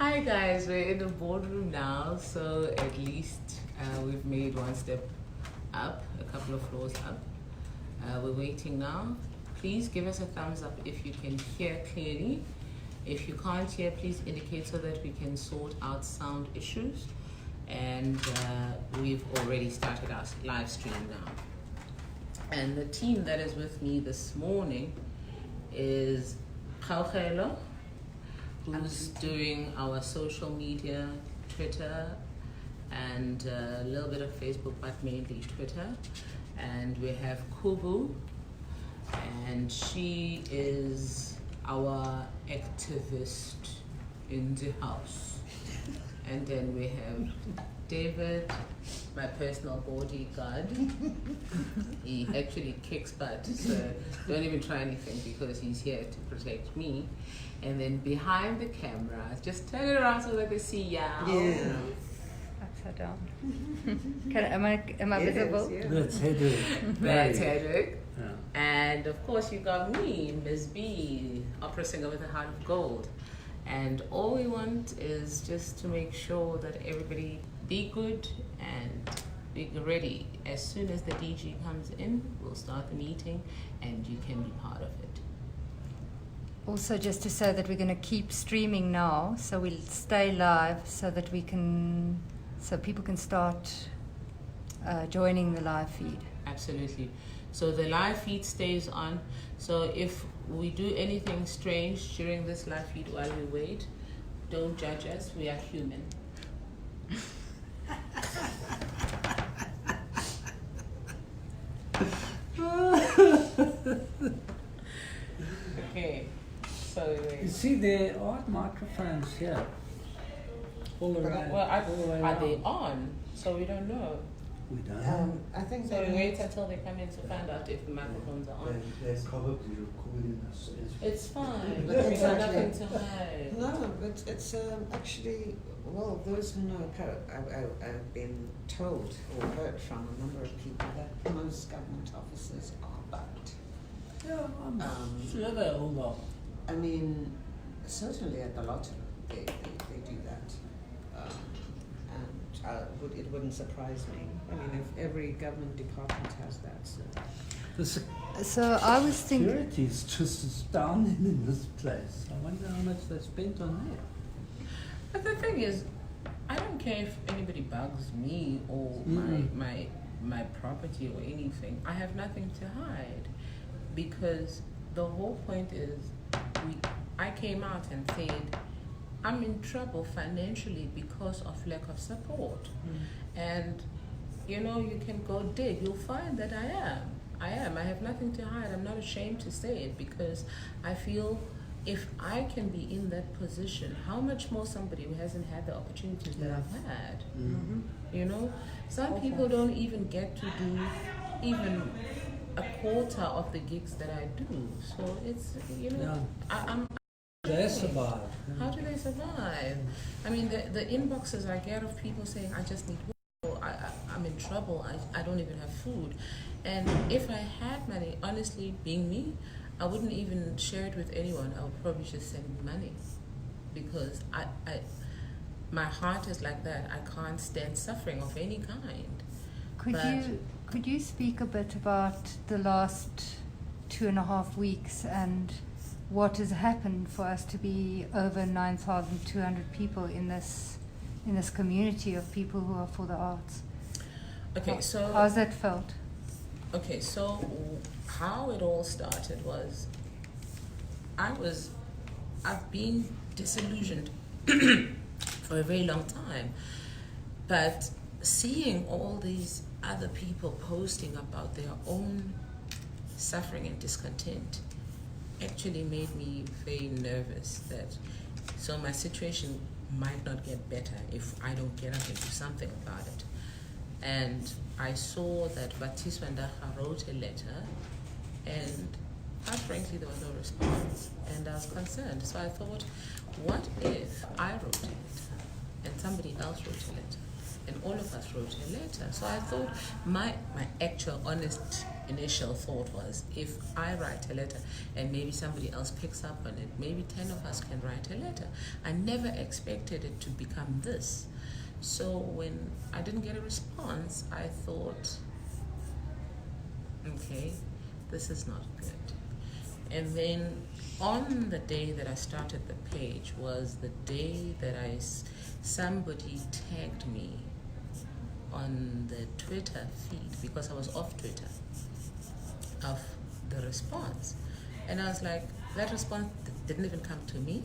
Hi guys, we're in the boardroom now, so at least we've made one step up, a couple of floors up. We're waiting now. Please give us a thumbs up if you can hear clearly. If you can't hear, please indicate so that we can sort out sound issues. And we've already started our live stream now. And the team that is with me this morning is Kgauhelo, who's doing our social media, Twitter, and a little bit of Facebook, but mainly Twitter. And we have Khubu, and she is our activist in the house. And then we have David, my personal bodyguard. He actually kicks butt, so don't even try anything because he's here to protect me. And then behind the camera, just turn it around so that they see ya. Yeah. Upside down. Am I visible? Yeah. That's Hedwig. That's Hedwig. Yeah. And of course you got me, Ms. B, opera singer with a heart of gold. And all we want is just to make sure that everybody be good and be ready. As soon as the DG comes in, we'll start the meeting and you can be part of it. Also, just to say that we're going to keep streaming now, so we'll stay live so that so people can start joining the live feed. Absolutely. So the live feed stays on. So if we do anything strange during this live feed while we wait, don't judge us. We are human. Okay. So You see, there aren't microphones here. All around. well, all the way are they around. on? So we don't know. We don't know. I think So we wait until they come in to find out if the microphones are on. They're probably recording us. It's fine. But We got exactly. nothing to hide. No, but it's actually, well, those who know, I've been told or heard from a number of people that most government offices are bugged. Yeah, I'm sure they're all I mean, certainly at the lottery, they do that. And it wouldn't surprise me. I mean, if every government department has that, so. The So I was thinking, security is just astounding in this place. I wonder how much they spent on that. But the thing is, I don't care if anybody bugs me or my property or anything. I have nothing to hide, because the whole point is I came out and said I'm in trouble financially because of lack of support. And you know, you can go dig, you'll find that I am. I have nothing to hide. I'm not ashamed to say it, because I feel if I can be in that position, how much more somebody who hasn't had the opportunities that I've had. You know, some people don't even get to do even a quarter of the gigs that I do. So it's, you know, I'm They survive. how do they survive? I mean, the inboxes I get of people saying, I just need work, I'm in trouble, I don't even have food. And if I had money, honestly, being me, I wouldn't even share it with anyone. I would probably just send money, because my heart is like that. I can't stand suffering of any kind. could you speak a bit about the last 2.5 weeks and what has happened for us to be over 9,200 people in this community of people who are for the arts? Okay, so how's that felt? Okay, so how it all started was I've been disillusioned for a very long time, but seeing all these other people posting about their own suffering and discontent actually made me very nervous that so my situation might not get better if I don't get up and do something about it. And I saw that Vatiswa and Ndara wrote a letter, and quite frankly there was no response, and I was concerned. So I thought, what if I wrote a letter and somebody else wrote a letter and all of us wrote a letter? So I thought my actual honest initial thought was, if I write a letter and maybe somebody else picks up on it, maybe 10 of us can write a letter. I never expected it to become this. So when I didn't get a response, I thought, okay, this is not good. And then on the day that I started the page was the day that somebody tagged me on the Twitter feed, because I was off Twitter, of the response. And I was like, that response didn't even come to me.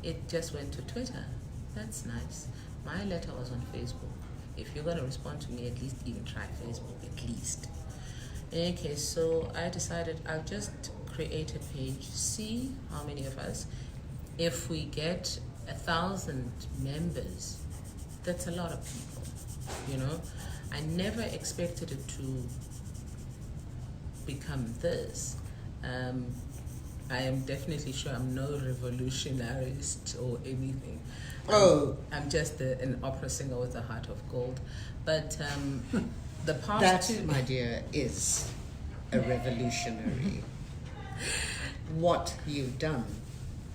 It just went to Twitter. That's nice. My letter was on Facebook. If you're going to respond to me, at least even try Facebook, at least. In any case, so I decided I'll just create a page, see how many of us. If we get 1,000 members, that's a lot of people, you know. I never expected it to become this. I am definitely sure I'm no revolutionarist or anything. I'm just an opera singer with a heart of gold. But the past That, my dear, is a revolutionary. What you've done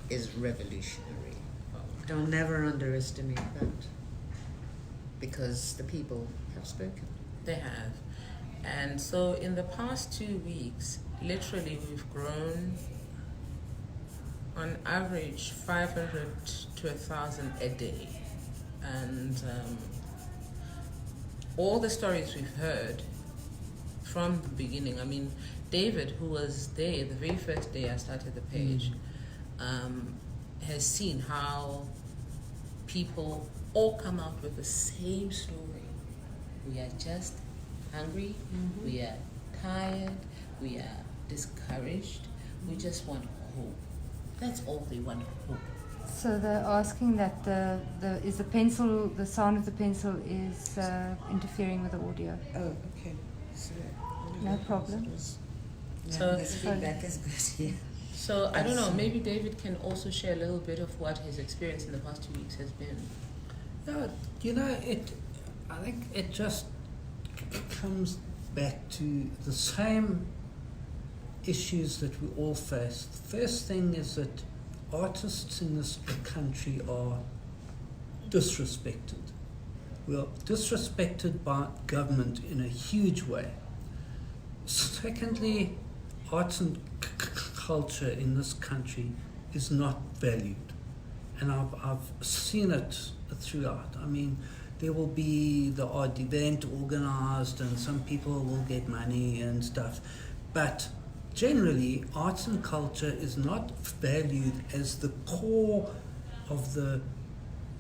is revolutionary. Don't never underestimate that, because the people have spoken. They have. And so in the past 2 weeks, literally we've grown on average 500 to 1,000 a day. And all the stories we've heard from the beginning, I mean, David, who was there the very first day I started the page, has seen how people all come out with the same story. We are just hungry, we are tired, we are discouraged, we just want hope. That's all they want, hope. So they're asking that the sound of the pencil is interfering with the audio. Oh, okay. So, No problem. So- this feedback is good. Yeah. So I don't know, maybe David can also share a little bit of what his experience in the past 2 weeks has been. Yeah, you know, I think it just comes back to the same issues that we all face. The first thing is that artists in this country are disrespected. We are disrespected by government in a huge way. Secondly, arts and culture in this country is not valued. And I've seen it throughout. I mean, there will be the odd event organized and some people will get money and stuff. But generally, arts and culture is not valued as the core of the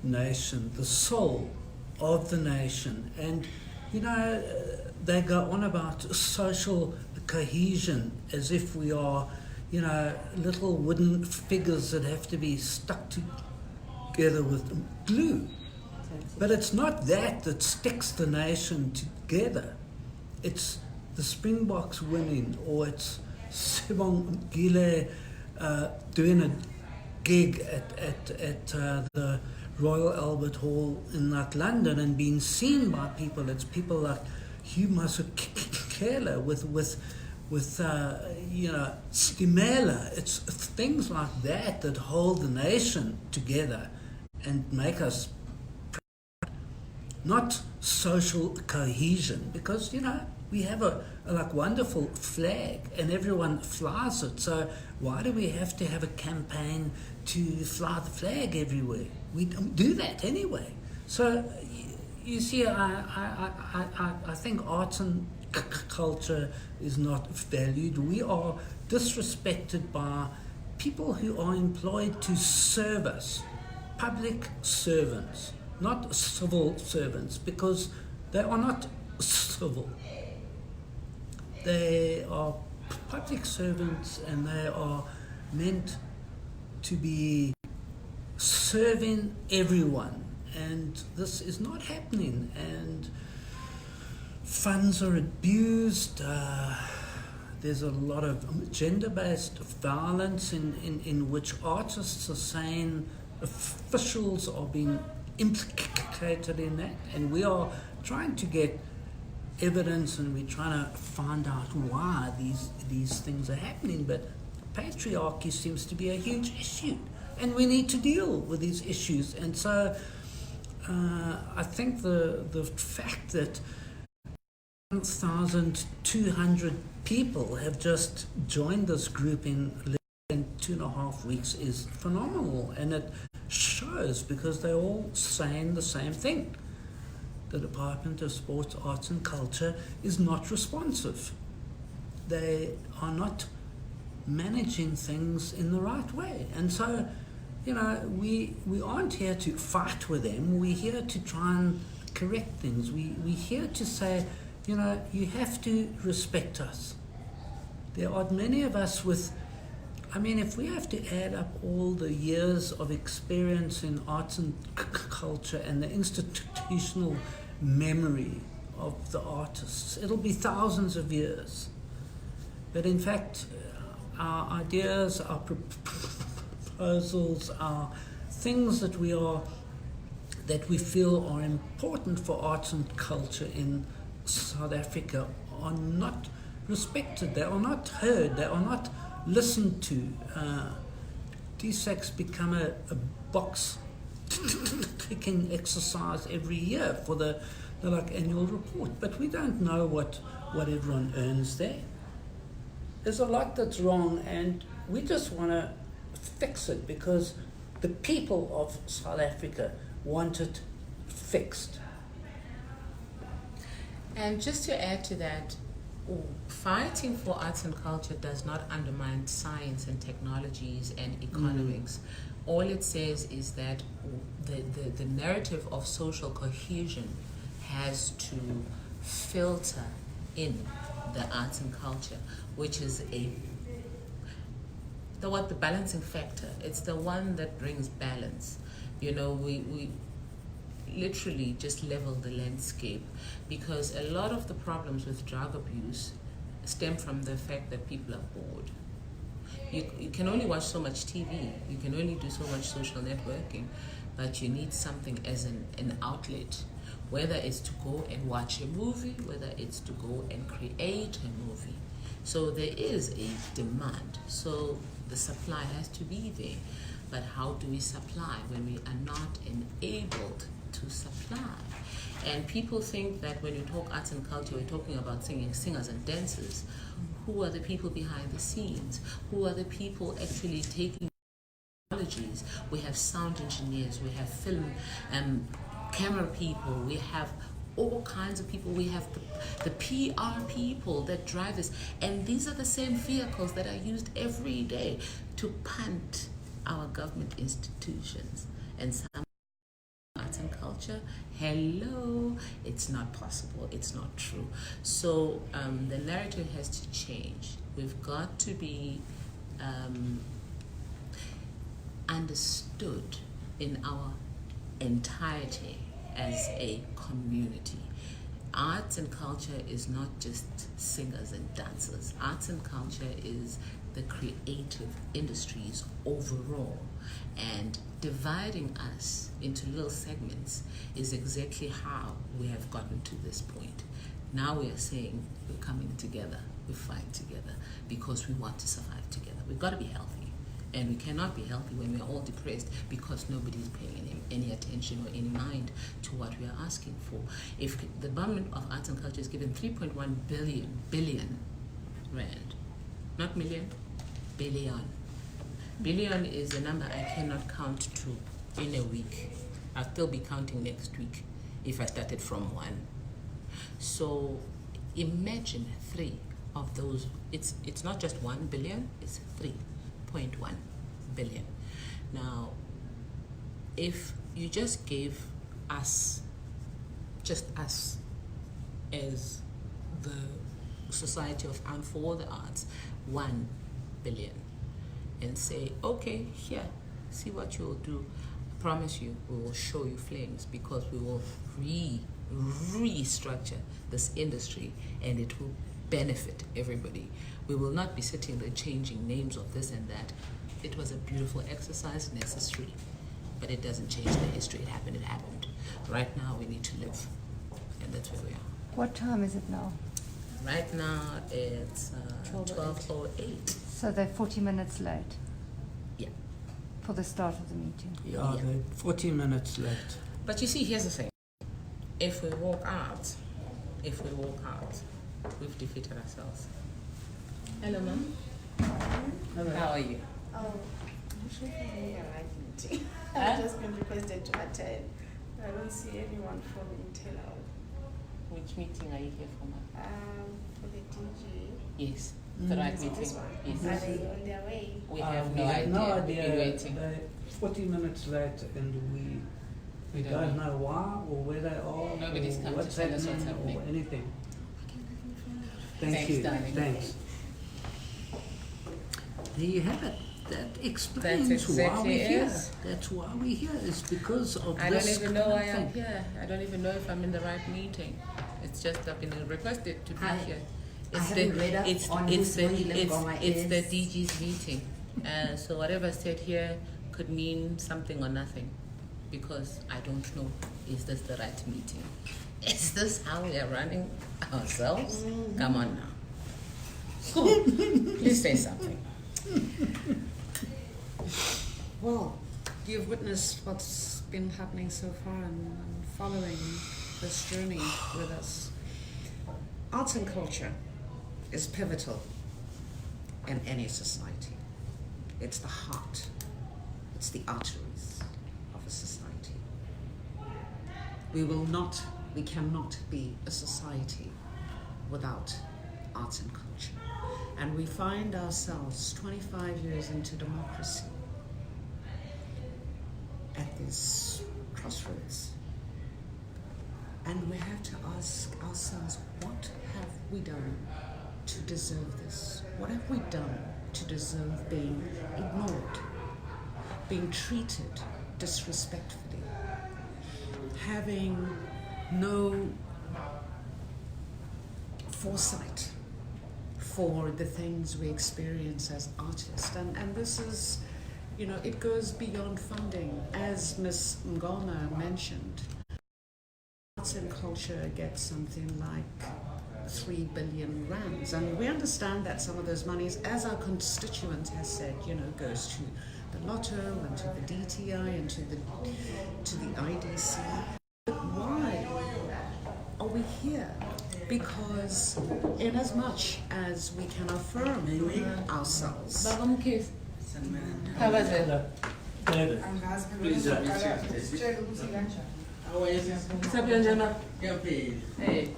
nation, the soul of the nation. And, you know, they go on about social cohesion as if we are, you know, little wooden figures that have to be stuck together with glue. But it's not that sticks the nation together. It's the Springboks winning, or it's Sibongile doing a gig at the Royal Albert Hall in London and being seen by people. It's people like Kgauhelo with you know, Mamela. It's things like that hold the nation together and make us proud. Not social cohesion, because, you know, we have a like wonderful flag and everyone flies it. So why do we have to have a campaign to fly the flag everywhere? We don't do that anyway. So you see, I think arts and culture is not valued. We are disrespected by people who are employed to serve us, public servants, not civil servants, because they are not civil. They are public servants and they are meant to be serving everyone, and this is not happening, and funds are abused. There's a lot of gender-based violence in which artists are saying officials are being implicated in that, and we are trying to get evidence and we're trying to find out why these things are happening. But patriarchy seems to be a huge issue, and we need to deal with these issues. And so I think the fact that 1,200 people have just joined this group in 2.5 weeks is phenomenal, and it shows because they're all saying the same thing. The Department of Sports, Arts and Culture is not responsive. They are not managing things in the right way. And so, you know, we aren't here to fight with them. We're here to try and correct things. We're here to say, you know, you have to respect us. There are many of us with, I mean, if we have to add up all the years of experience in arts and culture and the institutional memory of the artists, it'll be thousands of years. But in fact, our ideas, our proposals, our things that we feel are important for arts and culture in South Africa are not respected. They are not heard. They are not listened to. DSAC's become a box ticking exercise every year for the like annual report, but we don't know what everyone earns there. There's a lot that's wrong, and we just want to fix it because the people of South Africa want it fixed. And just to add to that, fighting for arts and culture does not undermine science and technologies and economics. All it says is that the narrative of social cohesion has to filter in the arts and culture, which is the balancing factor. It's the one that brings balance. You know, we literally just level the landscape, because a lot of the problems with drug abuse stem from the fact that people are bored. You can only watch so much TV, you can only do so much social networking, but you need something as an outlet, whether it's to go and watch a movie, whether it's to go and create a movie. So there is a demand, so the supply has to be there. But how do we supply when we are not enabled to supply? And people think that when you talk arts and culture, we're talking about singers and dancers. Who are the people behind the scenes? Who are the people actually taking technologies? We have sound engineers, we have film camera people, we have all kinds of people. We have the PR people that drive this. And these are the same vehicles that are used every day to punt our government institutions. And some arts and culture, hello, it's not possible, it's not true. So the narrative has to change. We've got to be understood in our entirety as a community. Arts and culture is not just singers and dancers. Arts and culture is the creative industries overall, and dividing us into little segments is exactly how we have gotten to this point. Now we are saying we're coming together, we fight together because we want to survive together. We've got to be healthy, and we cannot be healthy when we're all depressed because nobody's paying any attention or any mind to what we are asking for. If the Department of Arts and Culture is given 3.1 billion rand, not million, billion. Billion is a number I cannot count to in a week. I'll still be counting next week if I started from 1. So imagine 3 of those. It's not just 1 billion, it's 3.1 billion. Now, if you just gave us, as the Society of Armed for the Arts, 1 billion, and say, okay, here, see what you will do. I promise you, we will show you flames, because we will restructure this industry, and it will benefit everybody. We will not be sitting there changing names of this and that. It was a beautiful exercise, necessary, but it doesn't change the history. It happened. Right now, we need to live, and that's where we are. What time is it now? Right now it's 12:08. So they're 40 minutes late Yeah. for the start of the meeting. Yeah, Yeah. they're 40 minutes late. But you see, here's the thing. If we walk out, we've defeated ourselves. Hello, ma'am. How are you? Oh, I'm sure if I'm in the right meeting. Huh? I've just been requested to attend. I don't see anyone from Intel. Which meeting are you here for, ma'am? For the DG. Yes, the right Is it meeting. this one? Yes. Are they on their way? We have We no have idea. no We've idea. been waiting. They're 40 minutes late, and we don't don't know. know why or where they are. Nobody's or come to what's tell us what's happening or happening. anything. Thanks, Thank you. darling. Thanks. There you have it. That explains That's why exactly we're here. it. That's why we're here. It's because of I this. don't even know why kind of I'm thing. here. I don't even know if I'm in the right meeting. It's just I've been requested to be I- here. I haven't read up on who Sibongile Mngoma it's the is. DG's meeting. So whatever said here could mean something or nothing, because I don't know. Is this the right meeting? Is this how we are running ourselves? Come on now. Cool. Please say something. Well, you've witnessed what's been happening so far and following this journey with us. Arts and culture is pivotal in any society. It's the heart, it's the arteries of a society. We cannot be a society without arts and culture. And we find ourselves 25 years into democracy at this crossroads. And we have to ask ourselves, what have we done to deserve this? What have we done to deserve being ignored, being treated disrespectfully, having no foresight for the things we experience as artists? And this is, it goes beyond funding. As Ms. Mngoma mentioned, arts and culture gets something like 3 billion rands. And we understand that some of those monies, as our constituent has said, goes to the Lotto and to the DTI and to the IDC. But why are we here? Because in as much as we can affirm ourselves, How was it? Please, Hey.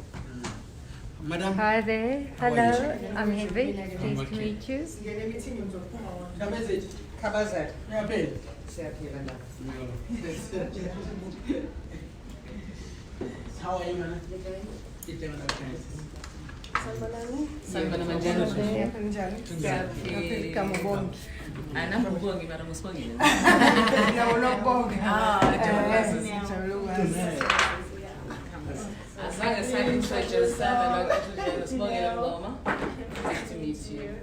Madam. Hi there. How are Hello. you? I'm Hedwig. Pleased to Okay. meet you. Kabazet, How are you, man? Sanibona manjani? Anambongi mara musibongile. As long as I such a son and actually Sibongile Mngoma. Nice to meet you.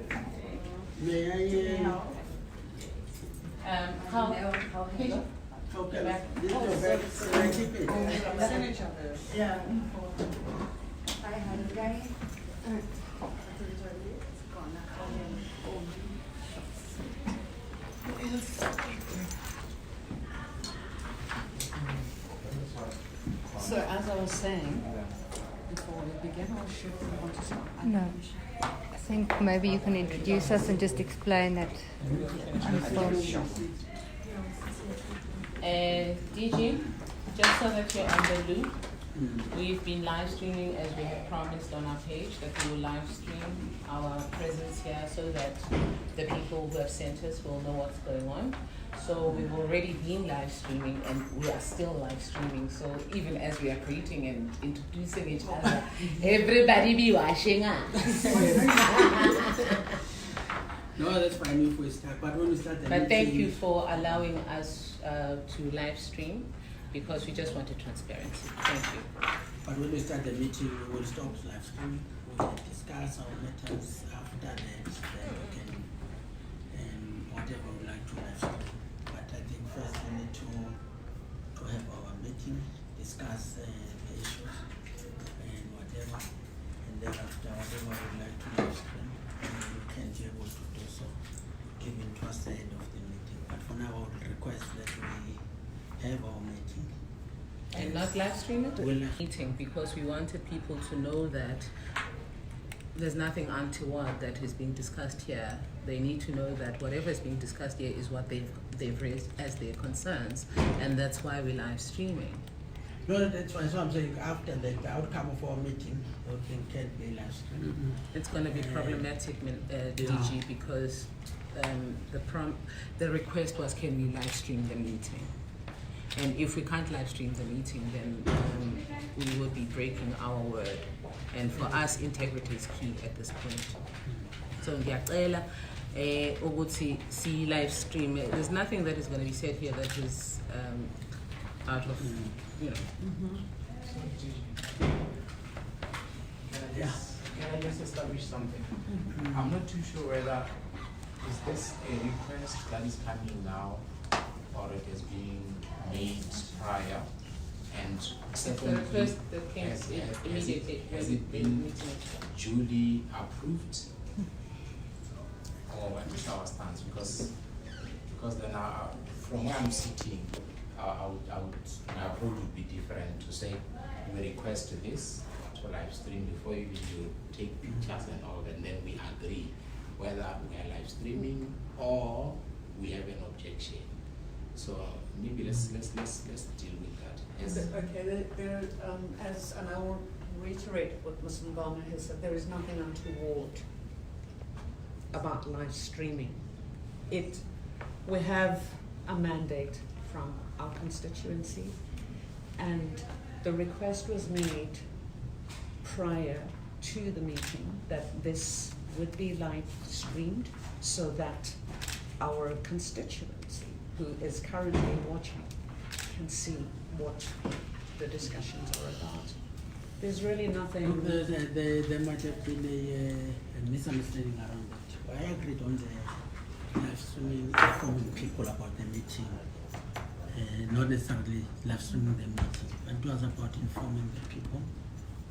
May I? How? Okay. This is your bag. Can I keep it? Yeah. So as I was saying, before we begin our shift, we want to start. No. I think maybe you can introduce us and just explain that. DG, just so that you're on the loop, we've been live streaming as we have promised on our page that we will live stream our presence here so that the people who have sent us will know what's going on. So we've already been live streaming and we are still live streaming. So even as we are greeting and introducing each other, everybody be watching us. No, that's fine if we start. But when we start the But thank meeting- you for allowing us to live stream because we just wanted transparency. Thank you. But when we start the meeting, we will stop live streaming. We will discuss our matters after that, then we can, whatever we like to live stream. But I think first we need to have our meeting, discuss the issues, and whatever given towards the end of the meeting. But for now, I would request that we have our meeting. And not live stream it? We'll Meeting, because we wanted people to know that there's nothing untoward that is being discussed here. They need to know that whatever is being discussed here is what they've raised as their concerns, and that's why we're live streaming. No, that's why I'm saying after the outcome of our meeting, everything can be live streamed. It's going to be problematic, DG, because the request was, can we live stream the meeting? And if we can't live stream the meeting, then we will be breaking our word. And for us, integrity is key at this point. So ngiyacela ukuthi see live stream. There's nothing that is going to be said here that is out of, you know. Can I just establish something? I'm not too sure whether is this a request that is coming now, or it is being made prior, and secondly, The request that came immediately has it been duly approved, or what is our stance? Because then from where I'm sitting, my approach would be different to say we request this to live stream before even you take pictures and all, and then we agree whether we are live streaming or we have an objection. So maybe let's deal with that. Yes. Okay, and I will reiterate what Ms. Mngoma has said, there is nothing untoward about live streaming. We have a mandate from our constituency, and the request was made prior to the meeting that this would be live streamed so that our constituency, who is currently watching, can see what the discussions are about. There's really nothing. There might have been a misunderstanding around it. I agreed on the live streaming, informing people about the meeting, not necessarily live streaming the meeting, but it was about informing the people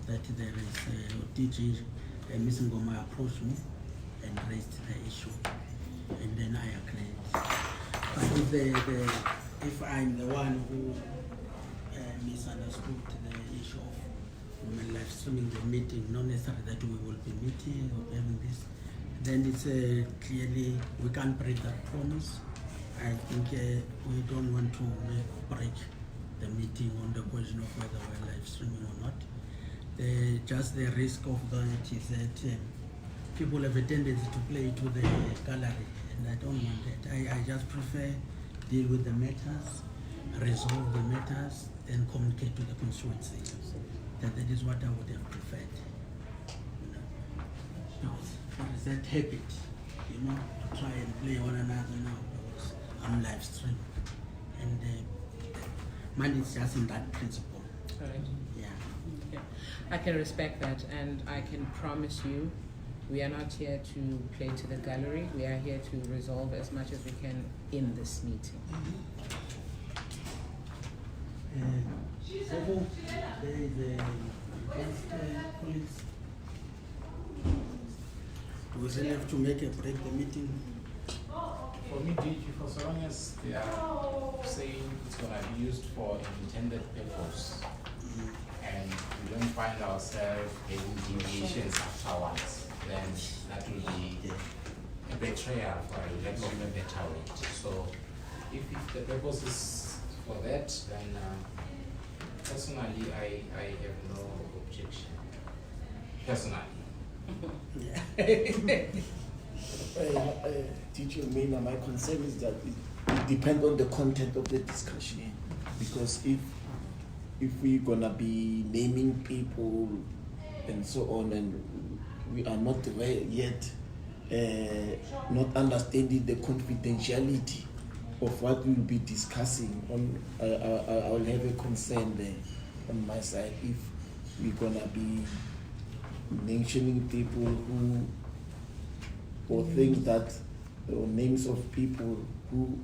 that there is DG Ms. Mngoma approached me and raised the issue, and then I agreed. But if I'm the one who misunderstood the issue of live streaming the meeting, not necessarily that we will be meeting or having this, then it's clearly we can't break that promise. I think we don't want to break the meeting on the question of whether we're live streaming or not. Just the risk of that is that people have a tendency to play to the gallery, and I don't want that. I just prefer deal with the matters, resolve the matters, then communicate to the constituency. That is what I would have preferred. There is that habit, to try and play one another now because I'm live streaming, and mine is just in that principle. All right. Yeah. Okay. I can respect that, and I can promise you we are not here to play to the gallery. We are here to resolve as much as we can in this meeting. Khubu, there is a police. Do we still have to make a break the meeting? For me, DG, for so long as they are saying it's going to be used for an intended purpose, and we don't find ourselves having deviations afterwards, then that will be a betrayal, for a lack of a better word. So if the purpose is for that, then personally I have no objection. Personally. Teacher Mamela, my concern is that it depends on the content of the discussion, because if we're gonna be naming people and so on, and we are not there yet, not understanding the confidentiality of what we'll be discussing, I will have a concern there on my side if we're gonna be mentioning people who, or things that, or names of people who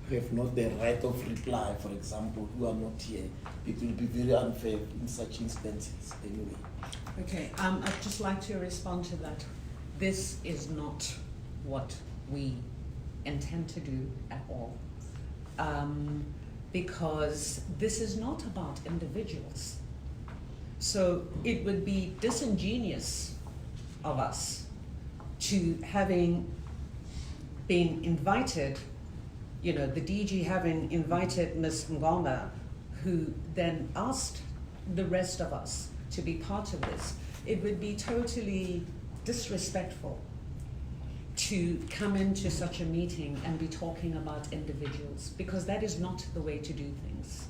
have not the right of reply, for example, who are not here. It will be very unfair in such instances anyway. Okay, I'd just like to respond to that. This is not what we intend to do at all. Because this is not about individuals. So it would be disingenuous of us to, having been invited, the DG having invited Ms. Mngoma, who then asked the rest of us to be part of this, it would be totally disrespectful to come into such a meeting and be talking about individuals, because that is not the way to do things.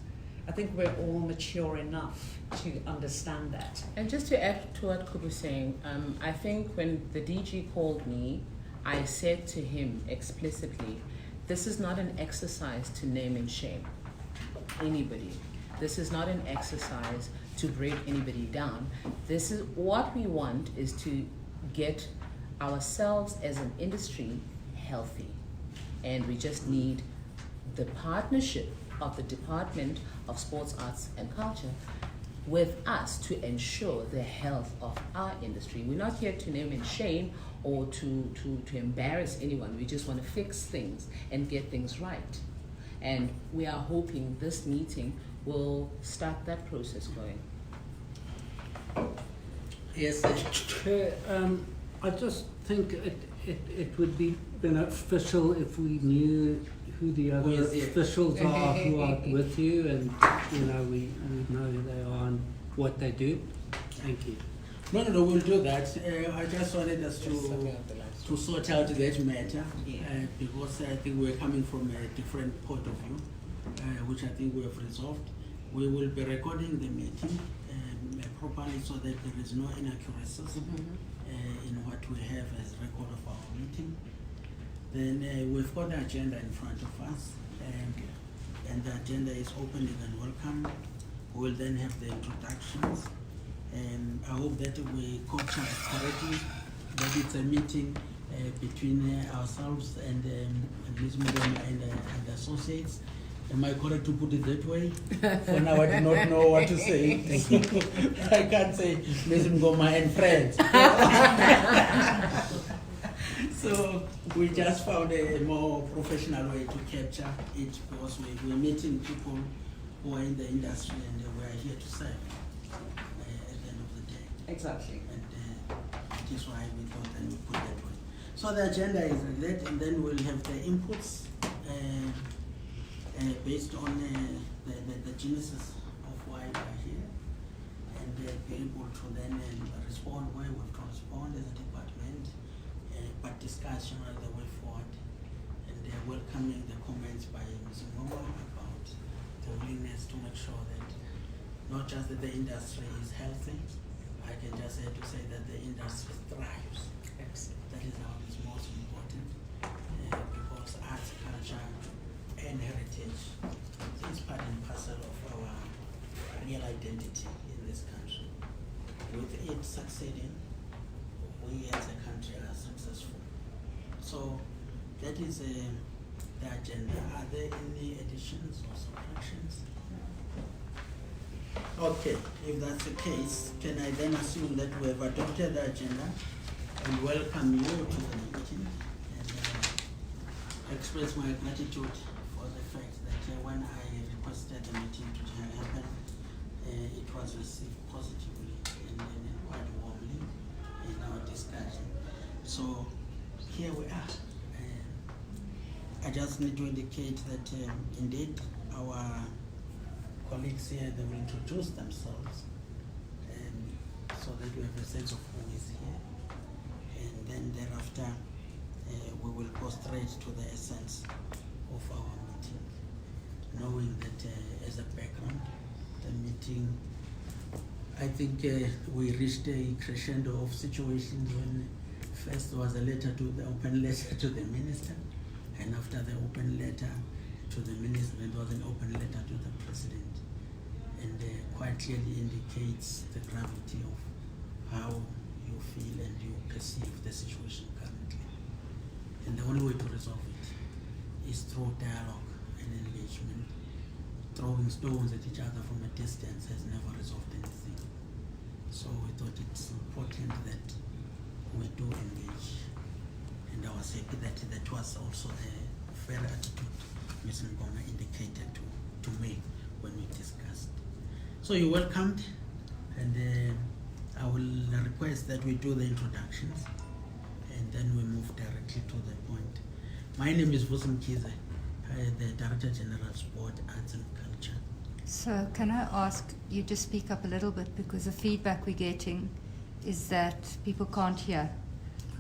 I think we're all mature enough to understand that. And just to add to what Khubu's saying, I think when the DG called me, I said to him explicitly, this is not an exercise to name and shame anybody. This is not an exercise to break anybody down. This is what we want, is to get ourselves as an industry healthy. And we just need the partnership of the Department of Sports, Arts and Culture with us to ensure the health of our industry. We're not here to name and shame or to embarrass anyone. We just want to fix things and get things right. And we are hoping this meeting will start that process going. Yes, Chair, I just think it would be beneficial if we knew who the other officials are who are with you, and we know who they are and what they do. Thank you. No, we'll do that. I just wanted us to sort out that matter, because I think we're coming from a different point of view, which I think we have resolved. We will be recording the meeting properly so that there is no inaccuracies in what we have as record of our meeting. Then we've got the agenda in front of us, and the agenda is opening and welcome. We'll then have the introductions, and I hope that we capture correctly that it's a meeting between ourselves and Ms. Mngoma and associates. Am I correct to put it that way? For now, I do not know what to say. I can't say Ms. Mngoma and friends. So we just found a more professional way to capture it, because we're meeting people who are in the industry and we are here to serve at the end of the day. Exactly. And it is why we thought that we put that way. So the agenda is like that, and then we'll have the inputs based on the genesis of why we are here, and be able to then respond where we have to respond as a department, but discussion on the way forward, and welcoming the comments by Ms. Mngoma about the willingness to make sure that not just that the industry is healthy, I can just say that the industry thrives. That is how it's most important, because arts, culture, and heritage is part and parcel of our real identity in this country. With it succeeding, we as a country are successful. So that is the agenda. Are there any additions or subtractions? Okay, if that's the case, can I then assume that we have adopted the agenda and welcome you to the meeting, and express my gratitude for the fact that when I requested the meeting to happen, it was received positively and quite warmly in our discussion. So here we are. I just need to indicate that indeed our colleagues here, they will introduce themselves, so that we have a sense of who is here, and then thereafter we will go straight to the essence of our meeting, knowing that as a background, the meeting, I think we reached a crescendo of situations when first was a letter to the open letter to the minister, and after the open letter to the minister, there was an open letter to the president, and quite clearly indicates the gravity of how you feel and you perceive the situation currently. And the only way to resolve it is through dialogue and engagement. Throwing stones at each other from a distance has never resolved anything. So we thought it's important that we do engage and And I was happy that was also the fair attitude Ms. Mngoma indicated to me when we discussed. So you're welcomed, and I will request that we do the introductions and then we move directly to the point. My name is Vusim Kize, the Director General Sport, Arts and Culture. So can I ask you to speak up a little bit, because the feedback we're getting is that people can't hear.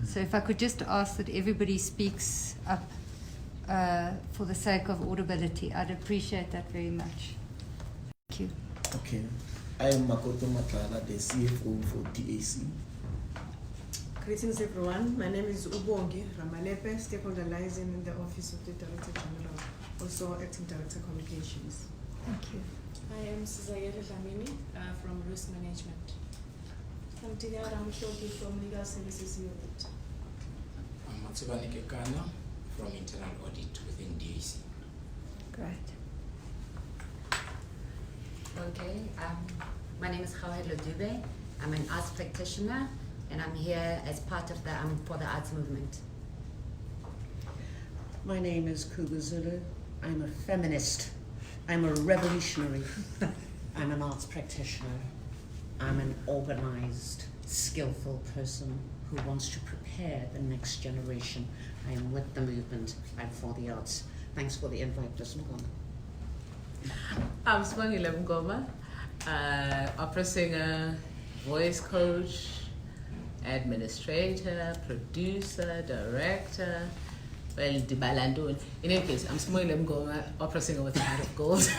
So if I could just ask that everybody speaks up for the sake of audibility, I'd appreciate that very much. Thank you. Okay. I am Makoto Matlala, the CFO for DSAC. Greetings everyone, my name is Ubongi Ramalepe, stakeholder liaison in the Office of the Director General, also Acting Director Communications. Thank you. I am Sizayele Dlamini from Risk Management. I'm Tigara Mushoki from Legal Services Unit. I'm Matsubani Kekana from Internal Audit within DSAC. Great. Okay, my name is Kgauhelo Dube. I'm an arts practitioner, and I'm here as part of the for the arts movement. My name is Khubu Zulu. I'm a feminist. I'm a revolutionary. I'm an arts practitioner. I'm an organized, skillful person who wants to prepare the next generation. I am with the movement. I'm for the arts. Thanks for the invite, Ms. Mngoma. I'm Sibongile Mngoma, opera singer, voice coach, administrator, producer, director. Well, Dibalandun. In any case, I'm Sibongile Mngoma, opera singer with a heart of gold.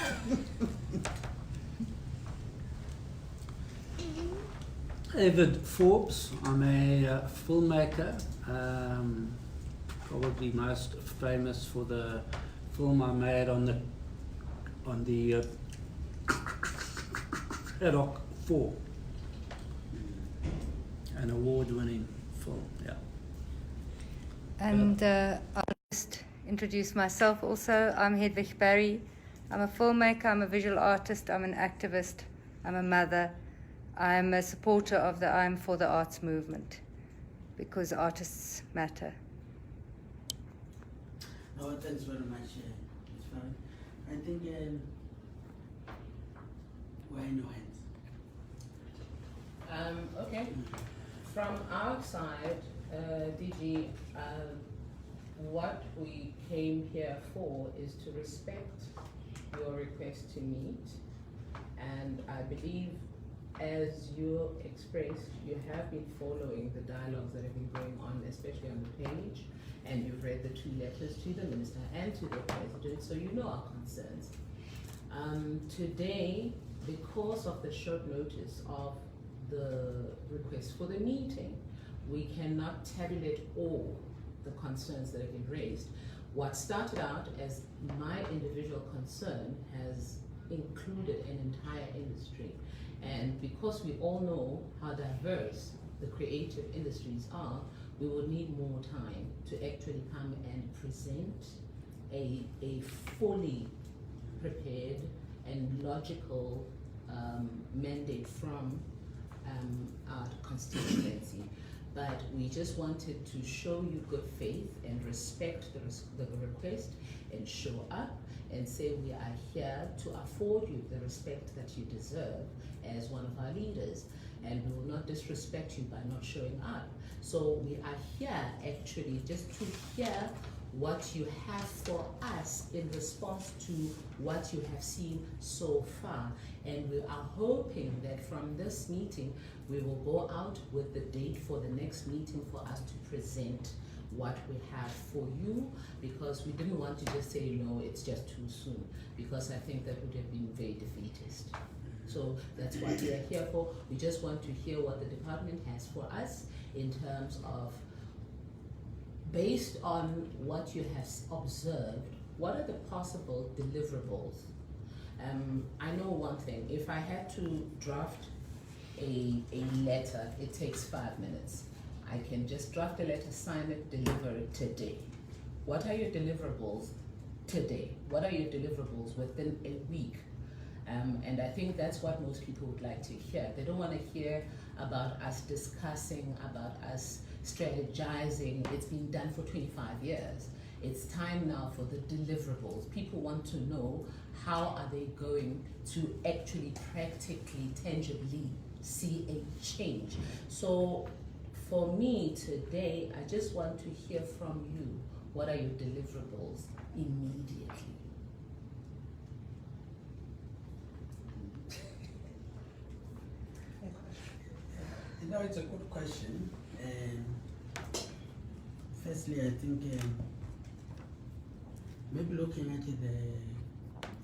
David Forbes. I'm a filmmaker, probably most famous for the film I made on the Hedwig 4, an award-winning film. Yeah. And I'll just introduce myself also. I'm Hedwig Barry. I'm a filmmaker, I'm a visual artist, I'm an activist, I'm a mother. I'm a supporter of the I'm for the Arts movement, because artists matter. Oh, thanks very much, Ms. Farron. I think we're in your hands. Okay. From our side, DG, what we came here for is to respect your request to meet, and I believe, as you expressed, you have been following the dialogues that have been going on, especially on the page, and you've read the 2 letters to the Minister and to the President, so you know our concerns. Today, because of the short notice of the request for the meeting, we cannot tabulate all the concerns that have been raised. What started out as my individual concern has included an entire industry. And because we all know how diverse the creative industries are, we would need more time to actually come and present a fully prepared and logical mandate from our constituency. But we just wanted to show you good faith and respect the request and show up and say we are here to afford you the respect that you deserve as one of our leaders, and we will not disrespect you by not showing up. So we are here actually just to hear what you have for us in response to what you have seen so far. And we are hoping that from this meeting, we will go out with the date for the next meeting for us to present what we have for you, because we didn't want to just say, no, it's just too soon, because I think that would have been very defeatist. So that's what we are here for. We just want to hear what the department has for us in terms of, based on what you have observed, what are the possible deliverables? I know one thing, if I had to draft a letter, it takes 5 minutes. I can just draft a letter, sign it, deliver it today. What are your deliverables today? What are your deliverables within a week? And I think that's what most people would like to hear. They don't want to hear about us discussing, about us strategizing. It's been done for 25 years. It's time now for the deliverables. People want to know, how are they going to actually practically, tangibly see a change? So for me today, I just want to hear from you. What are your deliverables immediately? You know, it's a good question. Firstly, I think maybe looking at the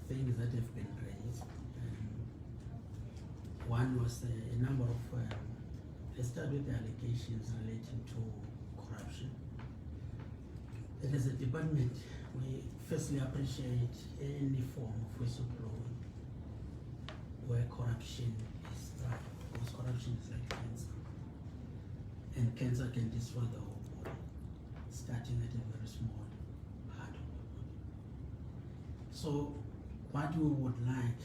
things that have been raised. One was a number of, let's start with the allegations relating to corruption. It is a department, we firstly appreciate any form of whistleblowing where corruption is right, because corruption is like cancer. And cancer can destroy the whole body, starting at a very small part of the body. So what we would like,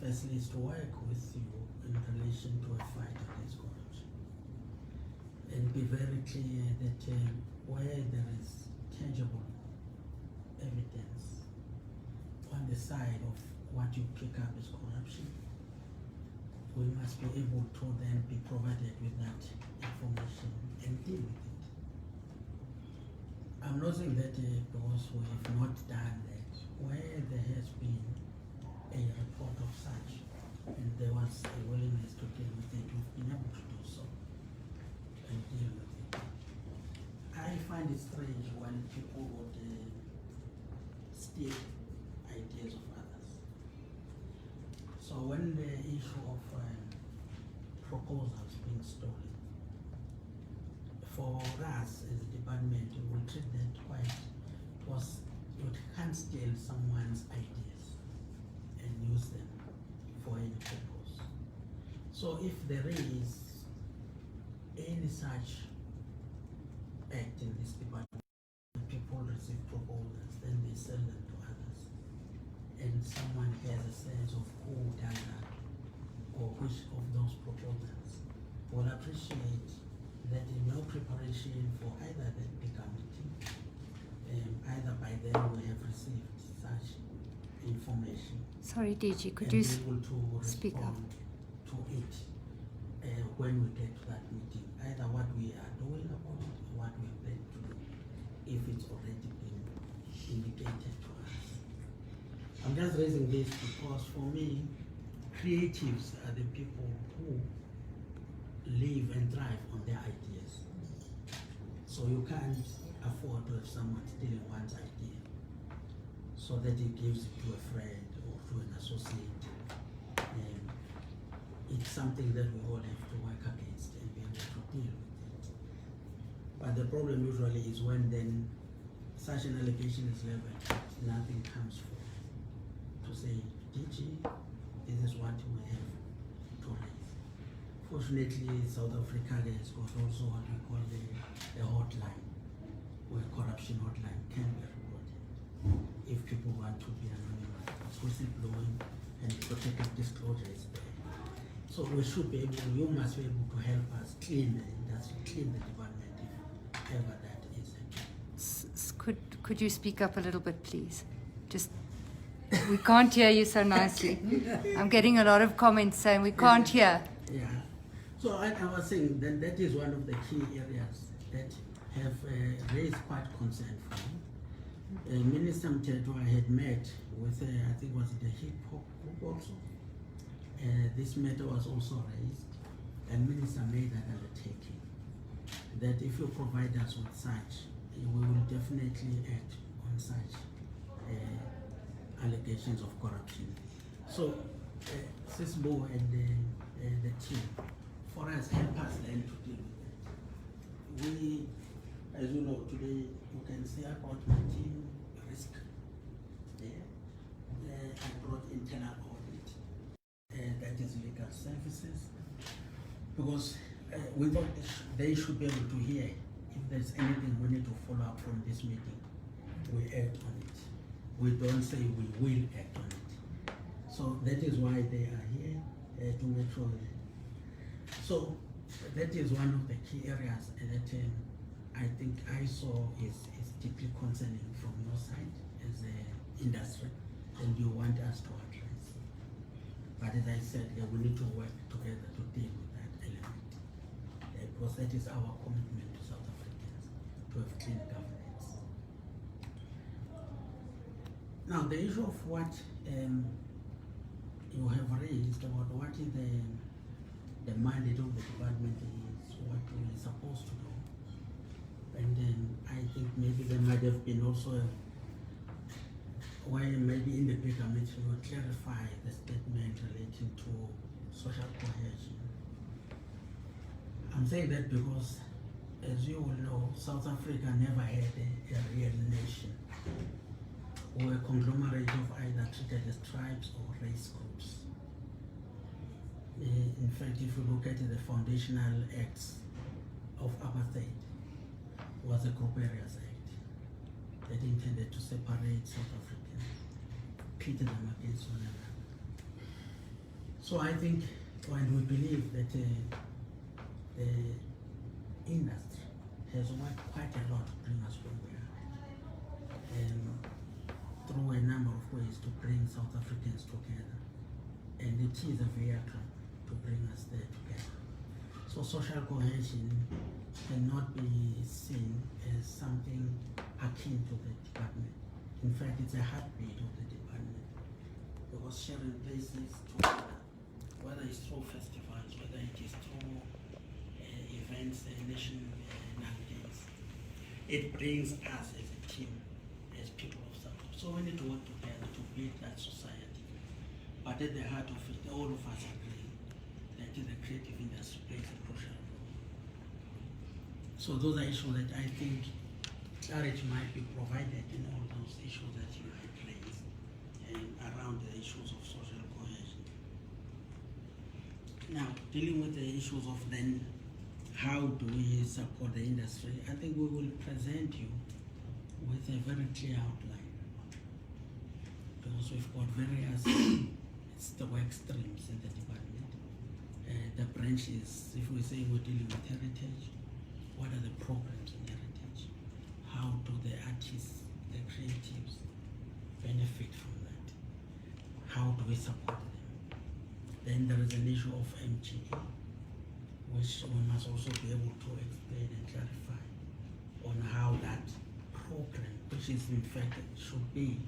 firstly, is to work with you in relation to a fight against corruption. And be very clear that where there is tangible evidence on the side of what you pick up as corruption, we must be able to then be provided with that information and deal with it. I'm not saying that because we have not done that, where there has been a report of such and there was a willingness to deal with it, we've been able to do so and deal with it. I find it strange when people would steal ideas of others. So when the issue of proposals being stolen, for us as a department, we will treat that quite, because you can't steal someone's ideas and use them for any purpose. So if there is any such act in this department, people receive proposals, then they sell them to others, and someone has a sense of who done that or which of those proposals, will appreciate that in your preparation for either that bigger meeting, either by then we have received such information. Sorry, DG, could and you be able to speak up? respond to it when we get to that meeting, either what we are doing about it or what we plan to do, if it's already been indicated to us. I'm just raising this because for me, creatives are the people who live and thrive on their ideas. So you can't afford to have someone stealing one's idea so that he gives it to a friend or to an associate. It's something that we all have to work against and be able to deal with it. But the problem usually is when then such an allegation is leveled, nothing comes forward to say, DG, this is what we have to raise. Fortunately, South Africa has got also what we call the hotline, where corruption hotline can be reported if people want to be anonymous. It's whistleblowing and protected disclosure is there. So we should be able, you must be able to help us clean the industry, clean the department if ever that is a case. Could you speak up a little bit, please? Just, we can't hear you so nicely. I'm getting a lot of comments saying we can't hear. Yeah. So I was saying that is one of the key areas that have raised quite concern for me. Minister Mthethwa had met with, I think was it the hip hop group also. This matter was also raised, and Minister made that undertaking that if you provide us with such, we will definitely act on such allegations of corruption. So, Sisbo and the team, for us, help us then to deal with it. We, as you know, today you can say about my team risk. I brought internal audit, that is legal services, because we thought they should be able to hear if there's anything we need to follow up from this meeting. We act on it. We don't say we will act on it. So that is why they are here to make sure. So that is one of the key areas that I think I saw is deeply concerning from your side as an industry, and you want us to address. But as I said, we need to work together to deal with that element, because that is our commitment to South Africans, to have clean governance. Now, the issue of what you have raised about what is the mandate of the department is, what we're supposed to do. And then I think maybe there might have been also why maybe in the bigger meeting will clarify the statement relating to social cohesion. I'm saying that because, as you all know, South Africa never had a real nation or a conglomerate of either treated as tribes or race groups. In fact, if you look at the foundational acts of apartheid, was a Group Areas Act that intended to separate South Africans, pit them against one another. So I think, and we believe that the industry has worked quite a lot to bring us where we are, through a number of ways to bring South Africans together, and it is a vehicle to bring us there together. So social cohesion cannot be seen as something akin to the department. In fact, it's a heartbeat of the department, because sharing places together, whether it's through festivals, whether it is through events, national nowadays, it brings us as a team, as people of South Africa. So we need to work together to build that society. But at the heart of it, all of us agree that the creative industry plays a crucial role. So those are issues that I think clarity might be provided in all those issues that you have raised and around the issues of social cohesion. Now, dealing with the issues of then how do we support the industry, I think we will present you with a very clear outline, because we've got various work streams in the department. The branches, if we say we're dealing with heritage, what are the programs in heritage? How do the artists, the creatives benefit from that? How do we support them? Then there is an issue of MGE, which we must also be able to explain and clarify on how that program, which is in fact should be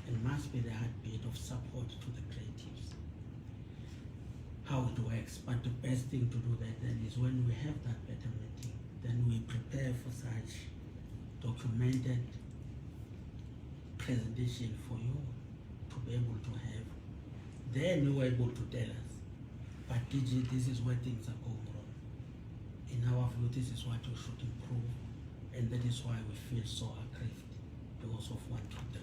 and must be the heartbeat of support to the creatives, how it works. But the best thing to do that then is when we have that better meeting, then we prepare for such documented presentation for you to be able to have. Then you are able to tell us, but DG, this is where things are going wrong. In our view, this is what we should improve, and that is why we feel so aggrieved because of 1, 2, 3.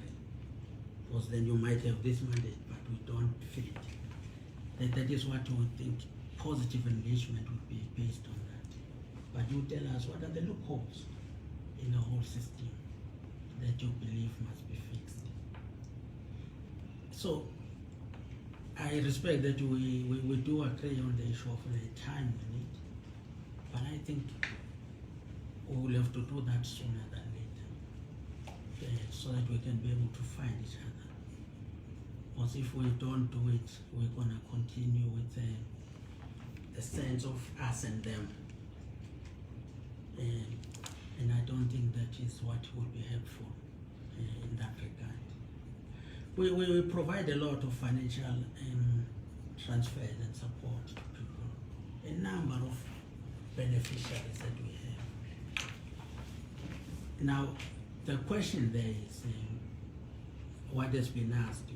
Because then you might have this mandate, but we don't feel it. That is what we think positive engagement would be based on that. But you tell us what are the loopholes in the whole system that you believe must be fixed. So I respect that we do agree on the issue of the time we need, but I think we will have to do that sooner than later, so that we can be able to find each other. Because if we don't do it, we're going to continue with the sense of us and them. And I don't think that is what will be helpful in that regard. We provide a lot of financial transfers and support to people, a number of beneficiaries that we have. Now, the question there is what has been asked,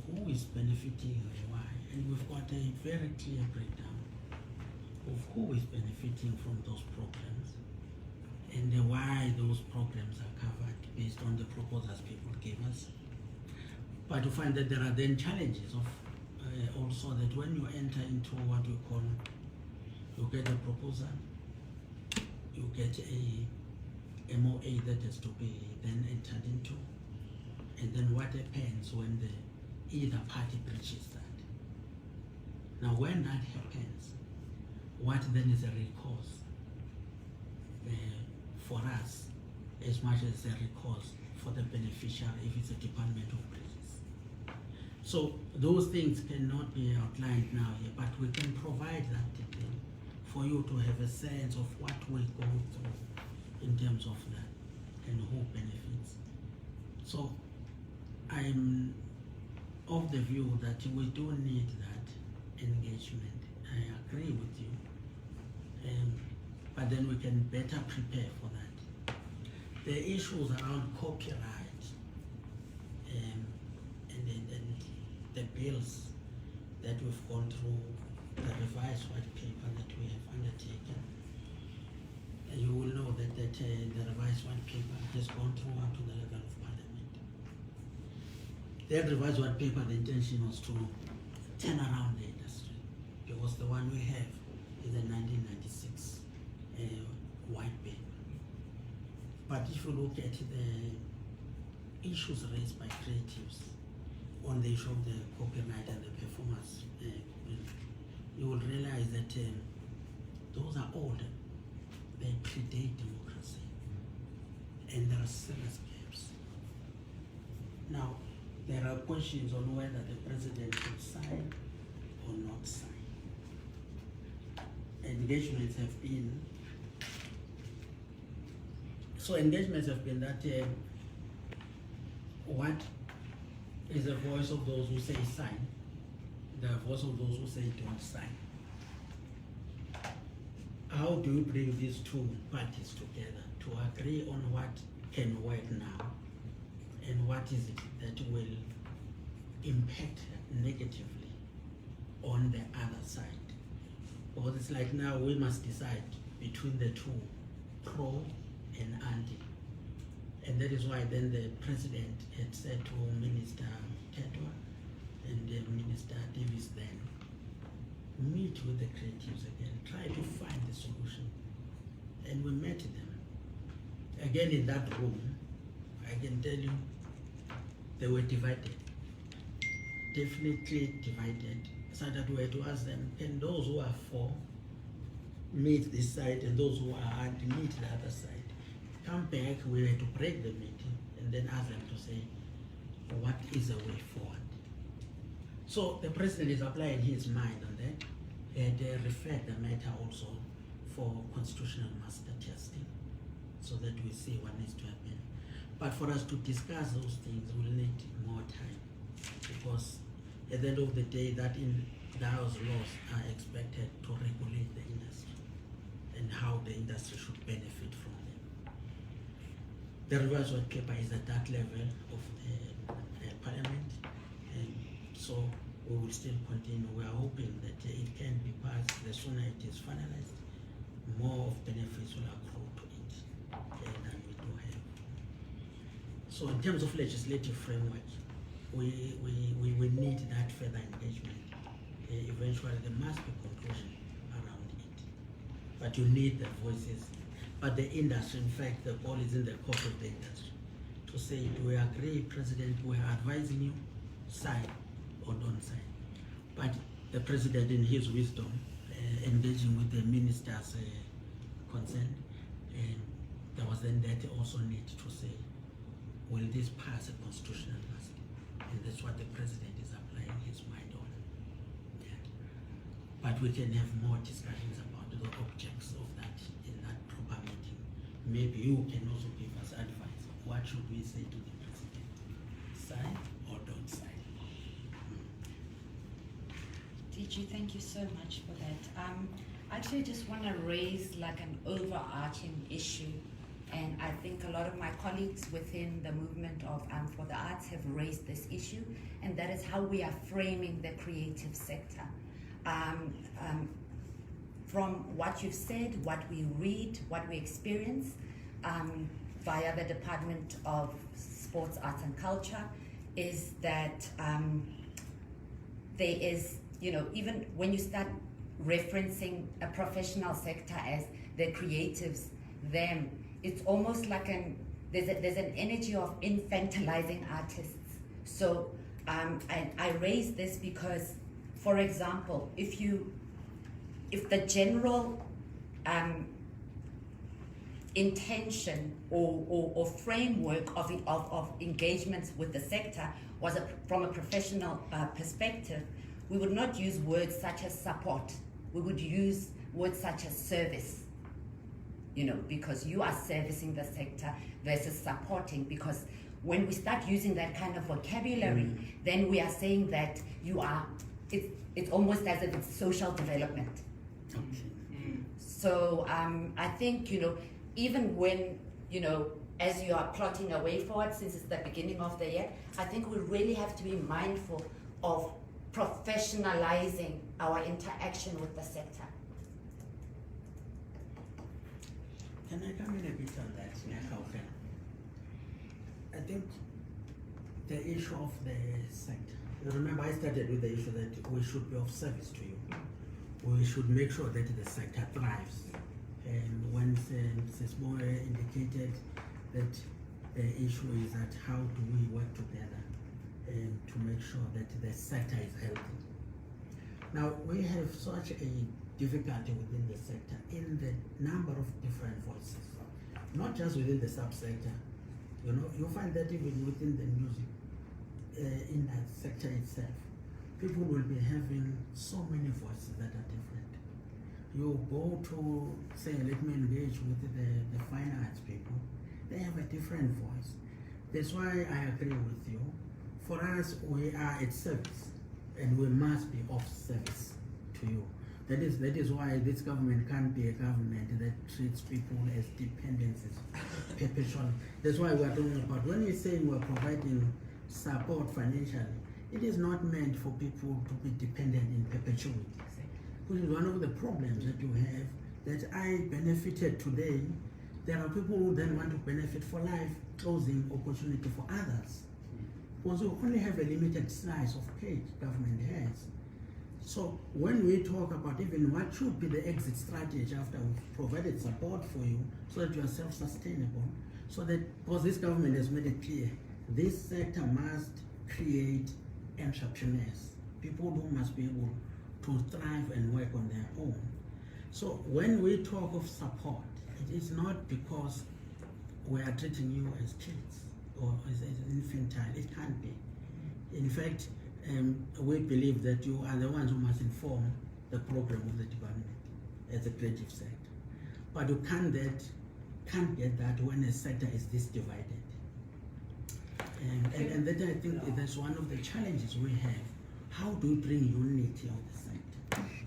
who is benefiting and why? And we've got a very clear breakdown of who is benefiting from those programs and why those programs are covered based on the proposals people give us. But to find that there are then challenges of also that when you enter into what we call, you get a proposal, you get a MOA that has to be then entered into, and then what happens when either party breaches that. Now, when that happens, what then is a recourse for us, as much as a recourse for the beneficiary if it's a Department of Bridges? So those things cannot be outlined now here, but we can provide that detail for you to have a sense of what we go through in terms of that and who benefits. So I'm of the view that we do need that engagement. I agree with you, but then we can better prepare for that. The issues around copyright and the bills that we've gone through, the revised white paper that we have undertaken, you will know that the revised white paper has gone through up to the level of Parliament. That revised white paper, the intention was to turn around the industry, because the one we have is the 1996 white paper. But if you look at the issues raised by creatives on the issue of the copyright and the performance, you will realize that those are old. They predate democracy, and there are serious gaps. Now, there are questions on whether the president should sign or not sign. Engagements have been that what is the voice of those who say sign, the voice of those who say don't sign. How do you bring these two parties together to agree on what can work now and what is it that will impact negatively on the other side? Because it's like now we must decide between the two, pro and anti. And that is why then the president had said to Minister Mthethwa and Minister Davis then, meet with the creatives again, try to find the solution. And we met them. Again in that room, I can tell you, they were divided. Definitely divided. So that we had to ask them, can those who are for meet this side and those who are anti meet the other side? Come back, we had to break the meeting and then ask them to say, what is the way forward? So the president is applying his mind on that and referred the matter also for constitutional master testing so that we see what needs to happen. But for us to discuss those things, we'll need more time, because at the end of the day, those laws are expected to regulate the industry and how the industry should benefit from them. The revised white paper is at that level of the Parliament, and so we will still continue. We are hoping that it can be passed. The sooner it is finalized, more of benefits will accrue to it than we do have. So in terms of legislative framework, we need that further engagement. Eventually there must be conclusion around it. But you need the voices. But the industry, in fact, the ball is in the court of the industry to say, do we agree, President, we are advising you, sign or don't sign. But the President, in his wisdom, engaging with the ministers concerned, there was then that also need to say, will this pass a constitutional muster? And that's what the President is applying his mind on. Yeah. But we can have more discussions about the objects of that in that proper meeting. Maybe you can also give us advice. What should we say to the President? Sign or don't sign? DG, thank you so much for that. I actually just want to raise like an overarching issue, and I think a lot of my colleagues within the movement of for the arts have raised this issue, and that is how we are framing the creative sector. From what you've said, what we read, what we experience via the Department of Sports, Arts and Culture, is that there is, even when you start referencing a professional sector as the creatives, them, it's almost like there's an energy of infantilizing artists. So I raise this because For example, if the general intention or framework of engagements with the sector was from a professional perspective, we would not use words such as support. We would use words such as service, because you are servicing the sector versus supporting, because when we start using that kind of vocabulary, then we are saying that it's almost as if it's social development. So I think, even when, as you are plotting a way forward since it's the beginning of the year, I think we really have to be mindful of professionalizing our interaction with the sector. Can I come in a bit on that, Kgauhelo? I think the issue of the sector, you remember I started with the issue that we should be of service to you. We should make sure that the sector thrives. And when Mrs. Moore indicated that the issue is that how do we work together to make sure that the sector is healthy. Now, we have such a difficulty within the sector in the number of different voices, not just within the subsector. You find that even within the music, in that sector itself, people will be having so many voices that are different. You go to, say, let me engage with the fine arts people, they have a different voice. That's why I agree with you. For us, we are at service, and we must be of service to you. That is why this government can't be a government that treats people as dependencies perpetually. That's why we are talking about, when we say we are providing support financially, it is not meant for people to be dependent in perpetuity. Which is one of the problems that you have, that I benefited today. There are people who then want to benefit for life, closing opportunity for others. Because we only have a limited size of page government has. So when we talk about even what should be the exit strategy after we've provided support for you so that you are self-sustainable, so that, because this government has made it clear, this sector must create entrepreneurs, people who must be able to thrive and work on their own. So when we talk of support, it is not because we are treating you as kids or as infantile. It can't be. In fact, we believe that you are the ones who must inform the program of the department as a creative sector. But you can't get that when a sector is this divided. And that, I think, that's one of the challenges we have. How do we bring unity of the sector?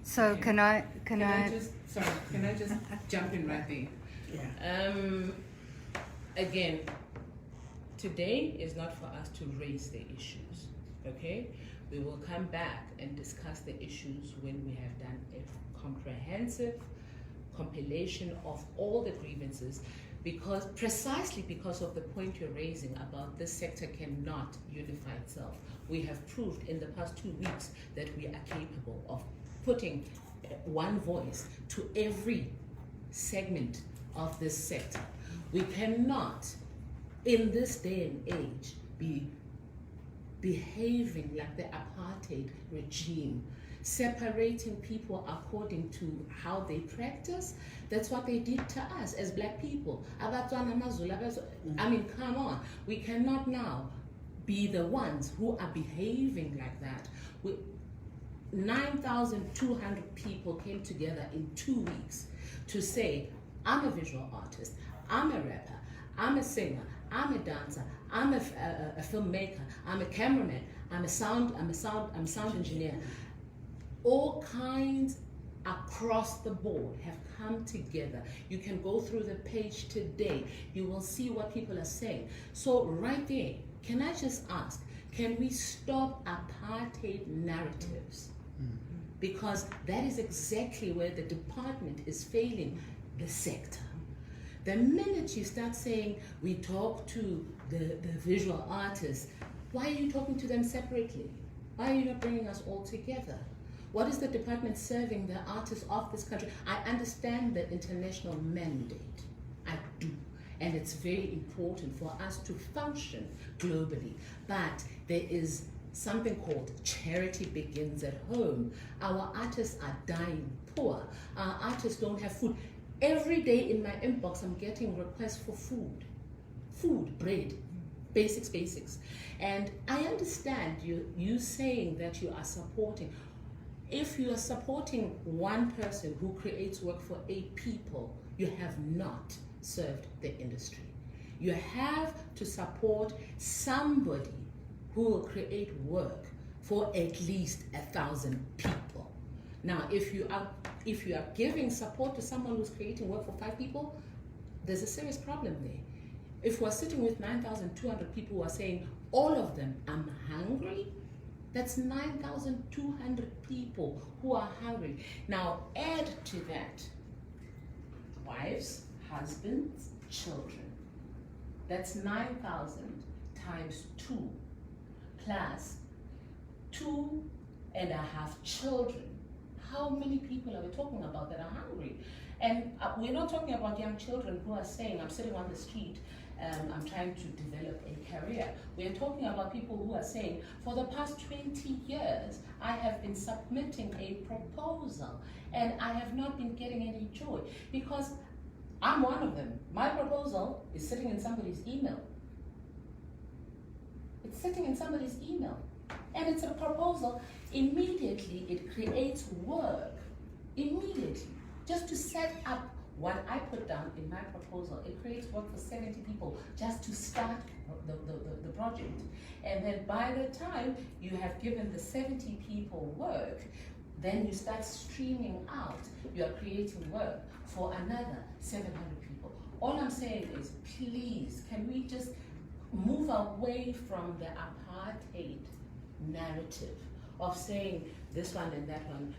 So can I Can I just jump in right there? Yeah. Again, today is not for us to raise the issues, okay? We will come back and discuss the issues when we have done a comprehensive compilation of all the grievances, precisely because of the point you're raising about this sector cannot unify itself. We have proved in the past 2 weeks that we are capable of putting one voice to every segment of this sector. We cannot, in this day and age, be behaving like the apartheid regime, separating people according to how they practice. That's what they did to us as black people. I mean, come on. We cannot now be the ones who are behaving like that. 9,200 people came together in 2 weeks to say, I'm a visual artist, I'm a rapper, I'm a singer, I'm a dancer, I'm a filmmaker, I'm a cameraman, I'm a sound engineer. All kinds across the board have come together. You can go through the page today. You will see what people are saying. So right there, can I just ask, can we stop apartheid narratives? Because that is exactly where the department is failing the sector. The minute you start saying, we talk to the visual artists, why are you talking to them separately? Why are you not bringing us all together? What is the department serving the artists of this country? I understand the international mandate, I do. And it's very important for us to function globally. But there is something called charity begins at home. Our artists are dying poor. Our artists don't have food. Every day in my inbox, I'm getting requests for food, bread, basics. And I understand you saying that you are supporting. If you are supporting one person who creates work for 8 people, you have not served the industry. You have to support somebody who will create work for at least 1,000 people. Now, if you are giving support to someone who's creating work for 5 people, there's a serious problem there. If we're sitting with 9,200 people who are saying, all of them, I'm hungry, that's 9,200 people who are hungry. Now, add to that wives, husbands, children. That's 9,000 times 2 plus 2.5 children. How many people are we talking about that are hungry? And we're not talking about young children who are saying, I'm sitting on the street, I'm trying to develop a career. We're talking about people who are saying, for the past 20 years, I have been submitting a proposal and I have not been getting any joy because I'm one of them. My proposal is sitting in somebody's email. It's sitting in somebody's email. And it's a proposal. Immediately, it creates work. Immediately. Just to set up what I put down in my proposal, it creates work for 70 people just to start the project. And then by the time you have given the 70 people work, then you start streaming out. You are creating work for another 700 people. All I'm saying is, please, can we just move away from the apartheid narrative of saying this one and that one?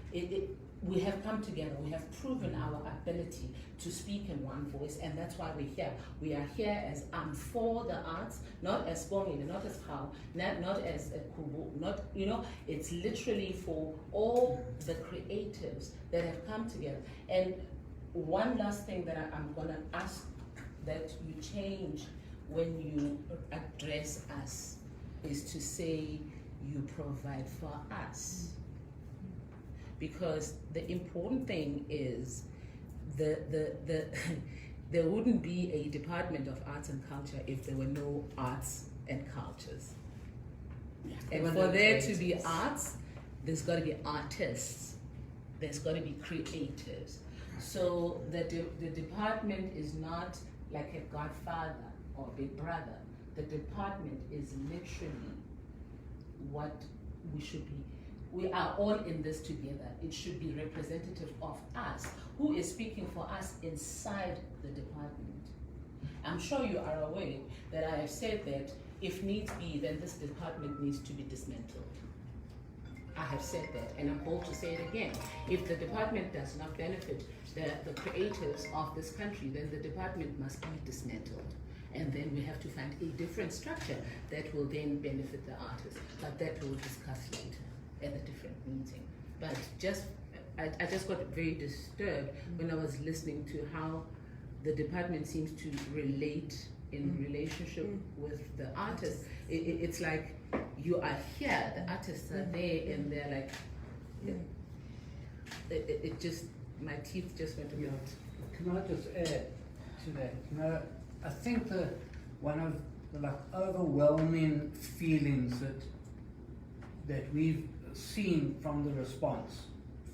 We have come together, we have proven our ability to speak in one voice, and that's why we're here. We are here as for the arts, not as Sibongile, not as Kgauhelo, not as Khubu, not, it's literally for all the creatives that have come together. And one last thing that I'm gonna ask that you change when you address us is to say you provide for us. Because the important thing is there wouldn't be a Department of Arts and Culture if there were no arts and cultures. Yeah. And for there to be arts, there's got to be artists, there's got to be creatives. So the department is not like a godfather or big brother. The department is literally what we should be. We are all in this together. It should be representative of us. Who is speaking for us inside the department? I'm sure you are aware that I have said that if needs be, then this department needs to be dismantled. I have said that, and I'm bold to say it again. If the department does not benefit the creators of this country, then the department must be dismantled. And then we have to find a different structure that will then benefit the artists. But that we'll discuss later at a different meeting. But I just got very disturbed when I was listening to how the department seems to relate in relationship with the artists. It's like you are here, the artists are there, and they're like, it just, my teeth just went out. Can I just add to that? I think one of the overwhelming feelings that we've seen from the response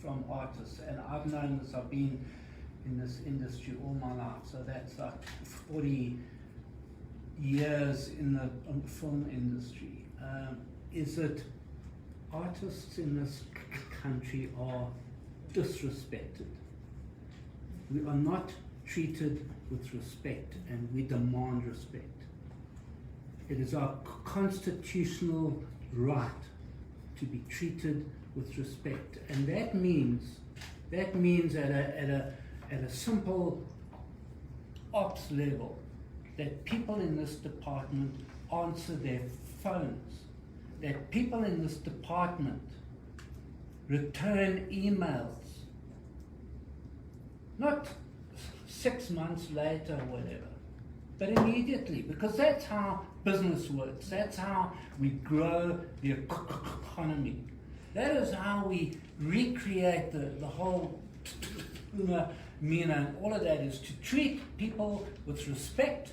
from artists, and I've known this, I've been in this industry all my life, so that's like 40 years in the film industry, is that artists in this country are disrespected. We are not treated with respect, and we demand respect. It is our constitutional right to be treated with respect, and that means at a simple ops level that people in this department answer their phones, that people in this department return emails, not 6 months later or whatever, but immediately, because that's how business works. That's how we grow the economy. That is how we recreate the whole Mina, and all of that is to treat people with respect,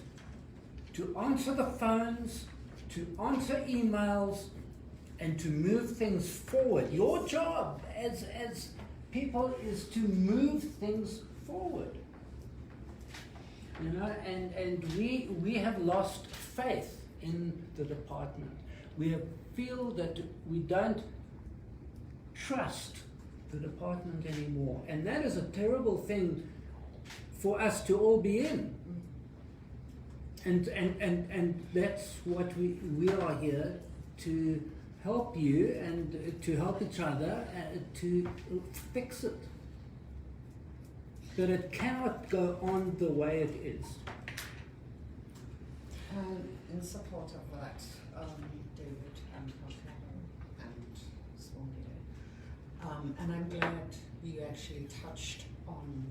to answer the phones, to answer emails, and to move things forward. Your job as people is to move things forward. You know, and we have lost faith in the department. We feel that we don't trust the department anymore, and that is a terrible thing for us to all be in. And that's what we are here to help you and to help each other to fix it. But it cannot go on the way it is. In support of that, David and Kgauhelo and Sibongile, and I'm glad you actually touched on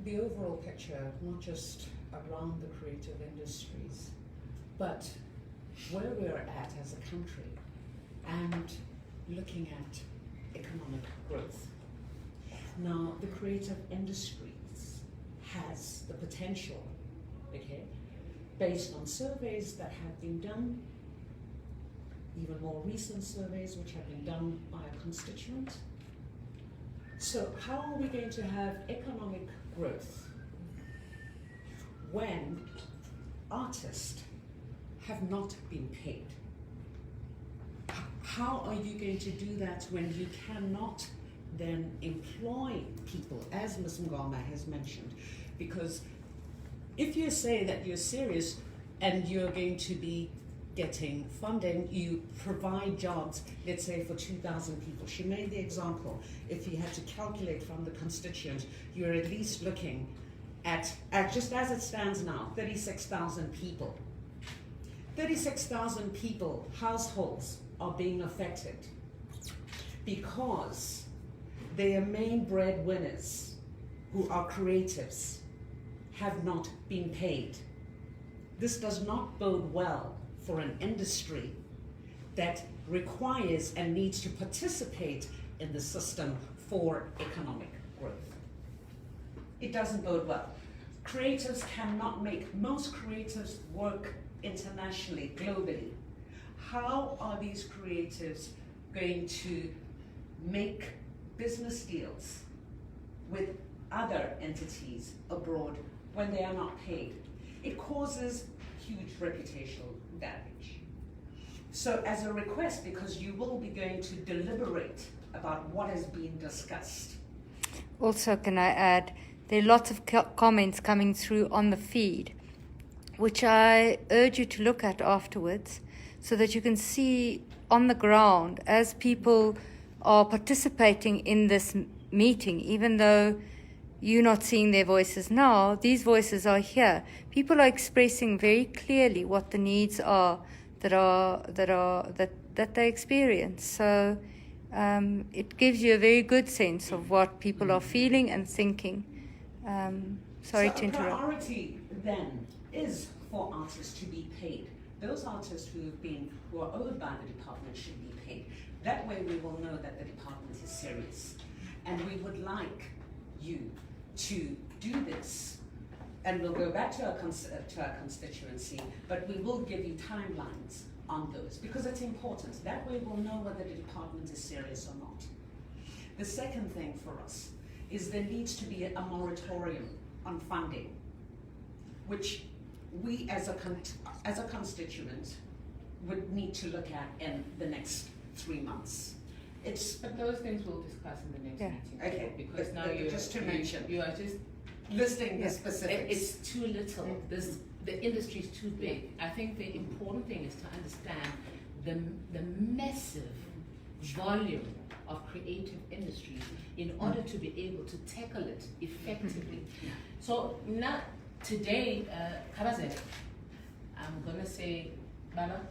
the overall picture, not just around the creative industries, but where we're at as a country and looking at economic growth. Now, the creative industries has the potential, okay, based on surveys that have been done, even more recent surveys which have been done by a constituent. So how are we going to have economic growth when artists have not been paid? How are you going to do that when you cannot then employ people, as Ms. Mngoma has mentioned? Because if you say that you're serious and you're going to be getting funding, you provide jobs, let's say for 2,000 people. She made the example, if you had to calculate from the constituent, you're at least looking at just as it stands now, 36,000 people. 36,000 people, households, are being affected because their main breadwinners, who are creatives, have not been paid. This does not bode well for an industry that requires and needs to participate in the system for economic growth. It doesn't bode well. Creatives cannot make, most creatives work internationally, globally. How are these creatives going to make business deals with other entities abroad when they are not paid? It causes huge reputational damage. So as a request, because you will be going to deliberate about what is being discussed. Also, can I add, there are lots of comments coming through on the feed, which I urge you to look at afterwards, so that you can see on the ground, as people are participating in this meeting, even though you're not seeing their voices now, these voices are here. People are expressing very clearly what the needs are that they experience. So it gives you a very good sense of what people are feeling and thinking. Sorry to interrupt. So a priority then is for artists to be paid. Those artists who are owed by the department should be paid. That way we will know that the department is serious. And we would like you to do this. And we'll go back to our constituency, but we will give you timelines on those, because it's important. That way we'll know whether the department is serious or not. The second thing for us is there needs to be a moratorium on funding, which we as a constituent would need to look at in the next 3 months. But those things we'll discuss in the next meeting. Okay, Because now you just to mention, you are just listing the specifics. It's too little. The industry is too big. I think the important thing is to understand the massive volume of creative industries in order to be able to tackle it effectively. So now today, Kgauhelo, I'm gonna say, Bala,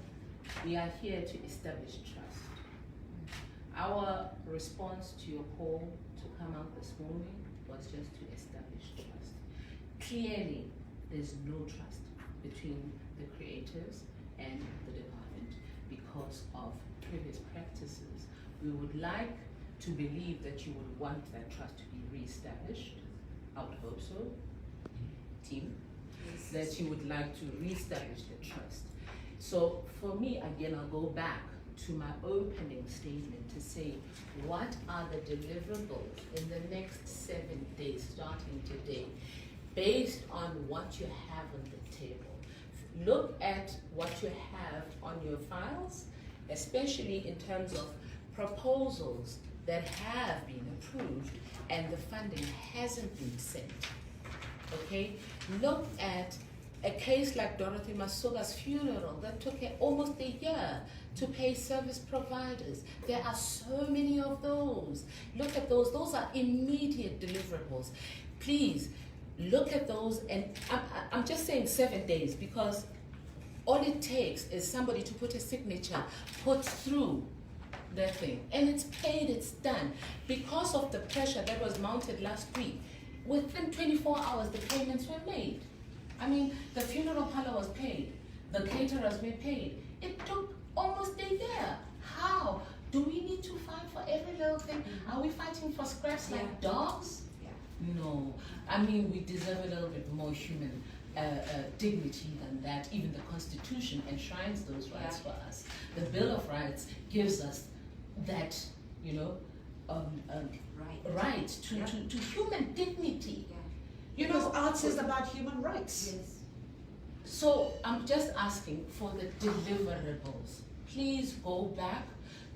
we are here to establish trust. Our response to your call to come out this morning was just to establish trust. Clearly, there's no trust. between the creators and the department because of previous practices. We would like to believe that you would want that trust to be re-established. I would hope so, team, that you would like to re-establish the trust. So for me, again, I'll go back to my opening statement to say, what are the deliverables in the next 7 days, starting today, based on what you have on the table? Look at what you have on your files, especially in terms of proposals that have been approved and the funding hasn't been sent. Okay? Look at a case like Dorothy Masuga's funeral that took almost a year to pay service providers. There are so many of those. Look at those. Those are immediate deliverables. Please look at those, and I'm just saying 7 days because all it takes is somebody to put a signature, put through that thing, and it's paid, it's done. Because of the pressure that was mounted last week, within 24 hours the payments were made. I mean, the funeral parlor was paid, the caterers were paid. It took almost a year. How? Do we need to fight for every little thing? Are we fighting for scraps like dogs? No. I mean, we deserve a little bit more human dignity than that. Even the Constitution enshrines those rights for us. The Bill of Rights gives us that, you know, right to human dignity. You know, because arts is about human rights. Yes. So I'm just asking for the deliverables. Please go back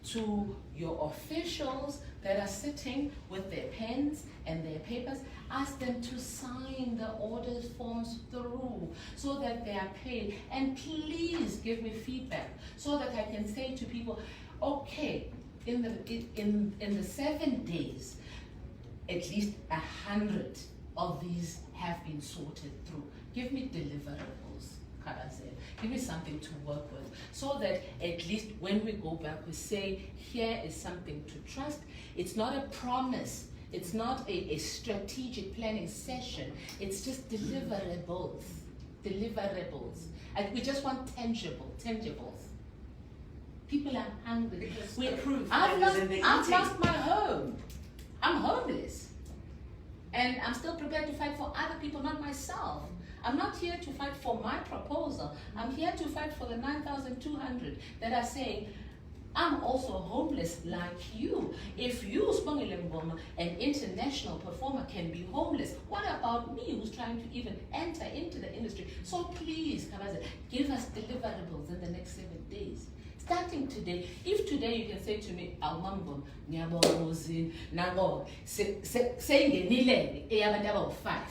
to your officials that are sitting with their pens and their papers. Ask them to sign the orders forms through so that they are paid. And please give me feedback so that I can say to people, okay, in the 7 days, at least 100 of these have been sorted through. Give me deliverables, Kgauhelo. Give me something to work with so that at least when we go back, we say, here is something to trust. It's not a promise. It's not a strategic planning session. It's just deliverables. Deliverables. And we just want tangibles. People are hungry. I've lost my home. I'm homeless. And I'm still prepared to fight for other people, not myself. I'm not here to fight for my proposal. I'm here to fight for the 9,200 that are saying, I'm also homeless like you. If you, Sibongile Mngoma, an international performer, can be homeless, what about me who's trying to even enter into the industry? So please, Kgauhelo, give us deliverables in the next 7 days. Starting today, if today you can say to me, Awambo, Nyabozin, Nago, saying Nile, Eyabantu about 5.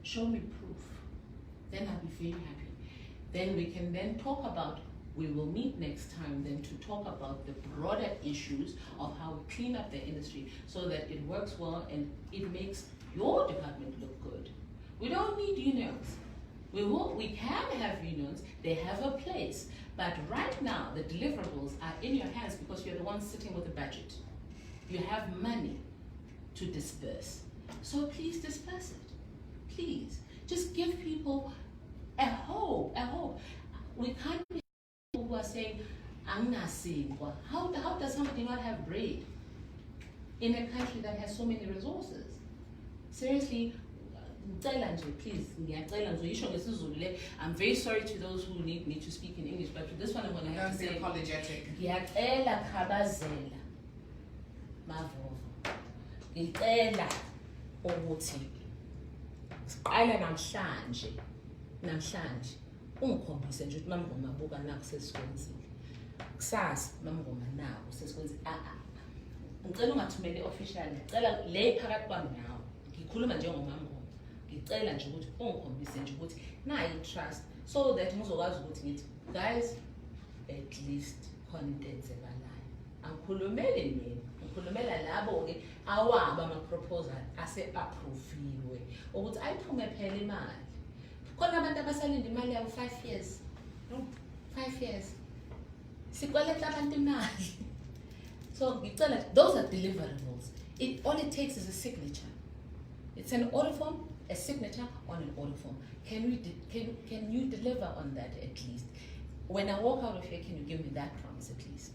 Show me proof. Then I'll be very happy. Then we can then talk about, we will meet next time then to talk about the broader issues of how we clean up the industry so that it works well and it makes your department look good. We don't need unions. We can have unions, they have a place. But right now, the deliverables are in your hands because you're the ones sitting with the budget. You have money to disperse. So please disperse it. Please. Just give people a hope, a hope. We can't be people who are saying, I'm not seeing. How does somebody not have bread in a country that has so many resources? Seriously, please, I'm very sorry to those who need me to speak in English, but for this one I'm going to have to say, apologetic. ngiyacela Kgabazela Mavovo, ngicela ukuthi siqala namhlanje ungikhombise nje ukuthi Mamngoma buka naku sesikwenzile, kusasa Mamngoma naku sesikwenzile. Ngicela ungathumeli official, ngicela le phakathi kwami nawe, ngikhuluma njengomamngoma. Ngicela nje ukuthi ungikhombise nje ukuthi nayi trust so that ngizokwazi ukuthi ngithi guys, at least khona into enzekalayo. Angikhulumeli mina, ngikhulumela labo ke awabo ama-proposal ase-approviwe ukuthi ayiphume phela imali. Khona abantu abasalinda imali yabo 5 years. No, 5 years. Sikweleta abantu imali. So ngicela, those are deliverables. All it takes is a signature. It's an order form, a signature on an order form. Can you deliver on that at least? When I walk out of here, can you give me that promise at least?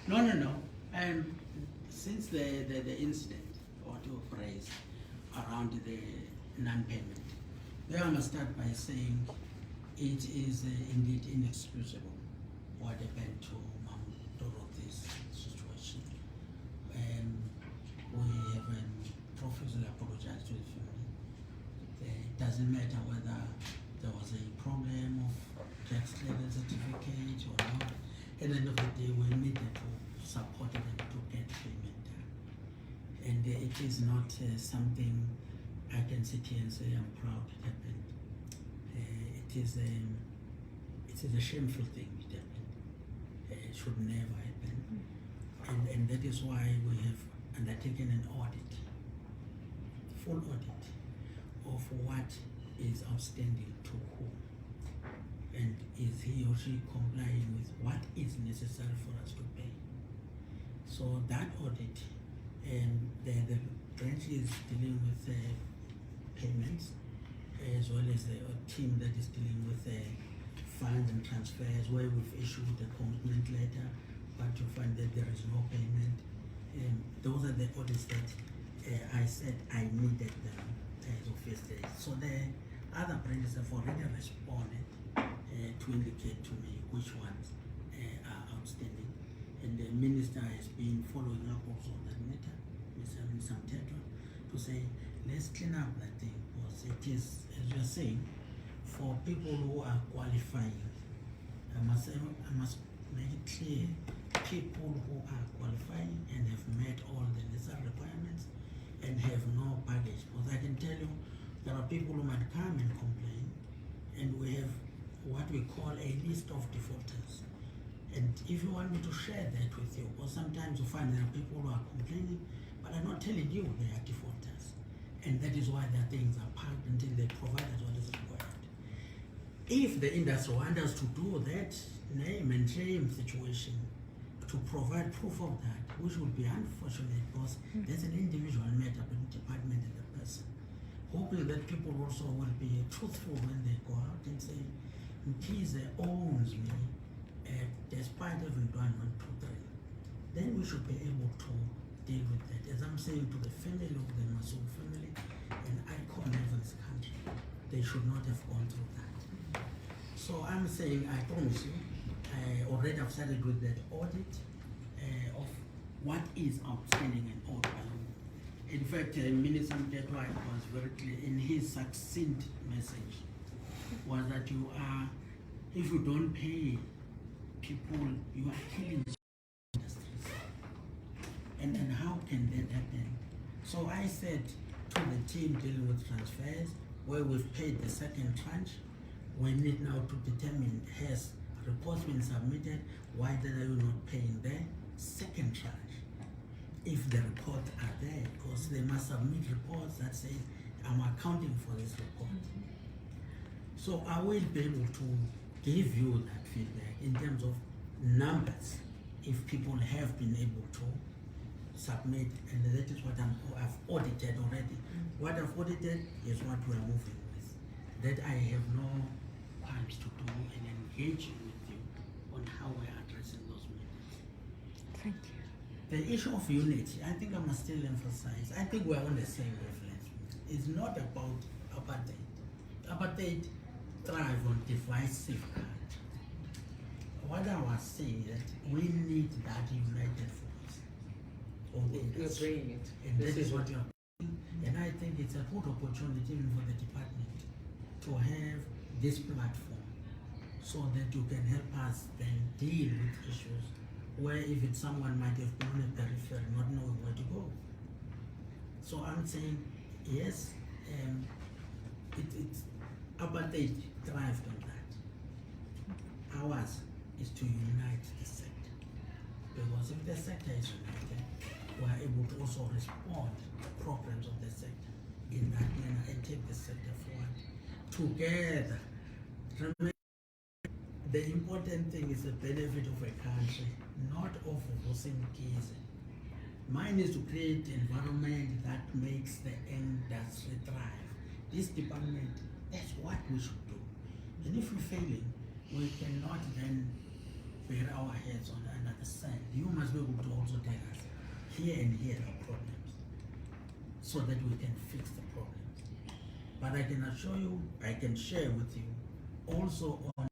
No. And since the incident or to raised around the non-payment, there I must start by saying it is indeed inexcusable what happened to Mam Dorothy's situation. And we have profusely apologized to the family. It doesn't matter whether there was a problem of tax clearance certificate or not. At the end of the day, we needed to support them to get payment done. And it is not something I can sit here and say I'm proud it happened. It is a shameful thing it happened. It should never happen. And that is why we have undertaken an audit, full audit, of what is outstanding to whom. And is he or she complying with what is necessary for us to pay? So that audit, and the branch is dealing with payments, as well as the team that is dealing with funds and transfers, where we've issued a commitment letter, but you find that there is no payment. Those are the audits that I said I needed them as of yesterday. So the other branches have already responded to indicate to me which ones are outstanding. And the minister has been following up also on that matter, Minister Mthethwa, to say, let's clean up that thing, because it is, as you are saying, for people who are qualifying, I must make it clear, people who are qualifying and have met all the necessary requirements and have no baggage. Because I can tell you, there are people who might come and complain, and we have what we call a list of defaulters. And if you want me to share that with you, or sometimes you find there are people who are complaining, but are not telling you they are defaulters. And that is why their things are parked until they provide what is required. If the industry wants us to do that name and shame situation, to provide proof of that, which would be unfortunate, because there's an individual matter between the department and the person. Hoping that people also will be truthful when they go out and say, Mkize owns me, despite having done 1, 2, 3. Then we should be able to deal with that. As I'm saying to the family of the Masoud family, an icon of this country, they should not have gone through that. So I'm saying, I promise you, I already have started with that audit of what is outstanding and owed by whom. In fact, Minister Mthetwa was very clear in his succinct message, was that you are, if you don't pay people, you are killing industries. And how can that happen? So I said to the team dealing with transfers, where we've paid the second tranche, we need now to determine, has reports been submitted, why then are you not paying the second tranche? If the reports are there, because they must submit reports that say, I'm accounting for this report. So I will be able to give you that feedback in terms of numbers, if people have been able to submit, and that is what I've audited already. What I've audited is what we are moving with. That I have no qualms to do and engaging with you on how we are addressing those matters. Thank you. The issue of unity, I think I must still emphasize, I think we are on the same wavelength. It's not about apartheid. Apartheid thrive on divisive culture. What I was saying is that we need that united force of the industry. And that is what you are doing. And I think it's a good opportunity even for the department to have this platform so that you can help us then deal with issues where even someone might have been on a periphery not knowing where to go. So I'm saying, yes, it's apartheid thrived on that. Ours is to unite the sector. Because if the sector is united, we are able to also respond to problems of the sector. in that manner and take the sector forward together. Remember, the important thing is the benefit of a country, not of Vosenkize. Mine is to create an environment that makes the industry thrive. This department, that's what we should do. And if we're failing, we cannot then bury our heads on another sand. You must be able to also tell us, here and here are problems, so that we can fix the problems. But I can assure you, I can share with you also on,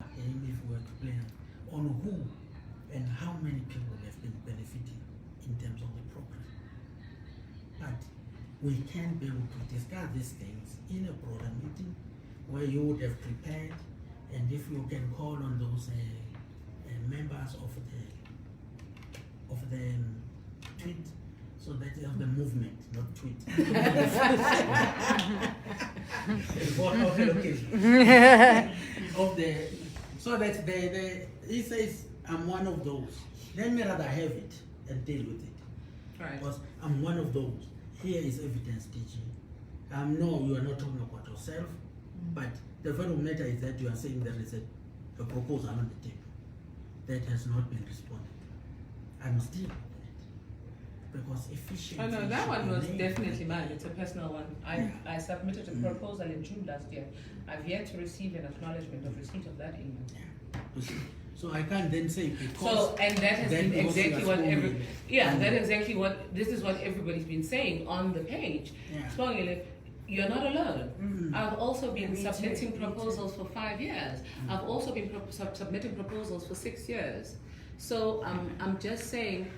if we were to plan, on who and how many people have been benefiting in terms of the program. But we can be able to discuss these things in a broader meeting where you would have prepared, and if you can call on those members of the tweet, so that of the movement, not tweet. So that he says, I'm one of those. Let me rather have it and deal with it. Right. Because I'm one of those. Here is evidence, DG. No, you are not talking about yourself, but the fact of the matter is that you are saying there is a proposal on the table that has not been responded. I'm still because efficiency. Oh no, that one was should be definitely made. mine. It's a personal one. I submitted a proposal in June last year. I've yet to receive an acknowledgement of receipt of that email. Yeah. So I can't then say because. So, and that has then been because you exactly are what spoiling it. that's exactly what, this is what everybody's been saying on the page. Yeah. Sibongile, you're not alone. I've also been submitting proposals for 5 years. I've also been submitting proposals for 6 years. So I'm just saying,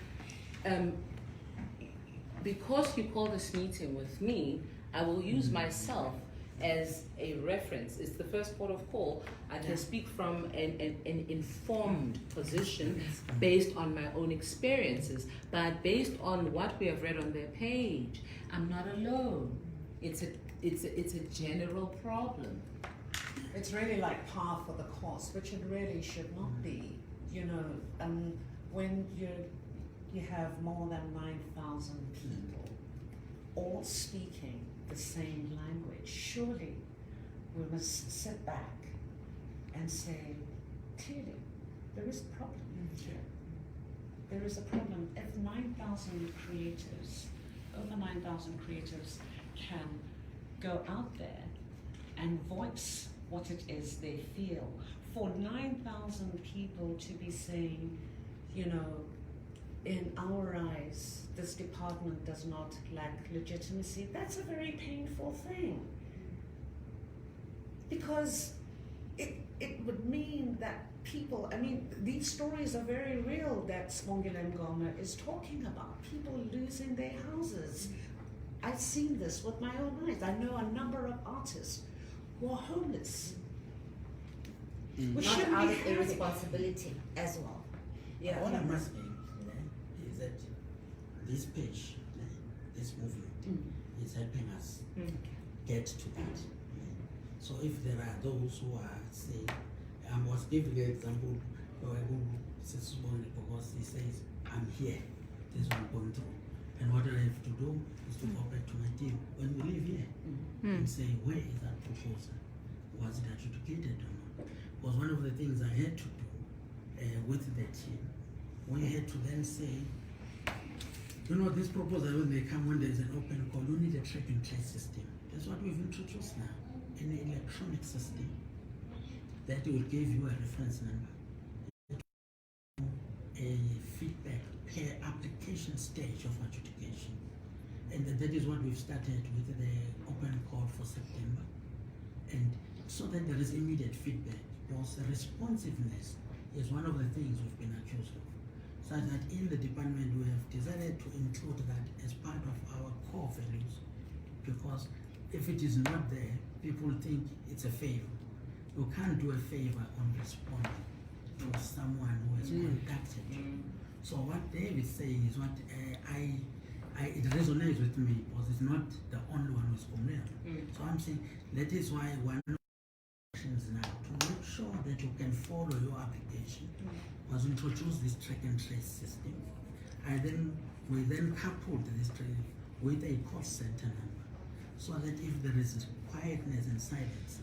because you call this meeting with me, I will use myself as a reference. It's the first port of call. I can speak from an informed position based on my own experiences, but based on what we have read on their page, I'm not alone. It's a general problem. It's really like par for the course, which it really should not be. You know, when you have more than 9,000 people all speaking the same language, surely we must sit back and say, clearly, there is a problem here. There is a problem. If 9,000 creators, over 9,000 creators can go out there and voice what it is they feel, for 9,000 people to be saying, you know, in our eyes, this department does not lack legitimacy, that's a very painful thing. Because it would mean that people, I mean, these stories are very real that Sibongile Mngoma is talking about, people losing their houses. I've seen this with my own eyes. I know a number of artists who are homeless. We Not shouldn't out be of having- irresponsibility as well. Yeah. What I'm asking is that this page, this movement, is helping us get to that. So if there are those who are saying, I was giving an example because he says, I'm here, this is what I'm going through. And what I have to do is to go back to my team when we live here and say, where is that proposal? Was it adjudicated or not? Was one of the things I had to do with the team. We had to then say, you know, this proposal, when they come, when there's an open call, you need a track and trace system. That's what we've introduced now, an electronic system that will give you a reference number, a feedback per application stage of adjudication. And that is what we've started with the open call for September. And so that there is immediate feedback, because responsiveness is one of the things we've been accused of. So that in the department we have decided to include that as part of our core values, because if it is not there, people think it's a favor. You can't do a favor on responding to someone who has contacted you. So what David is saying is what it resonates with me, because it's not the only one who's complaining. So I'm saying that is why one of the questions now to make sure that you can follow your application was introduce this track and trace system. And then we then coupled this training with a cost center number. so that if there is quietness and silence,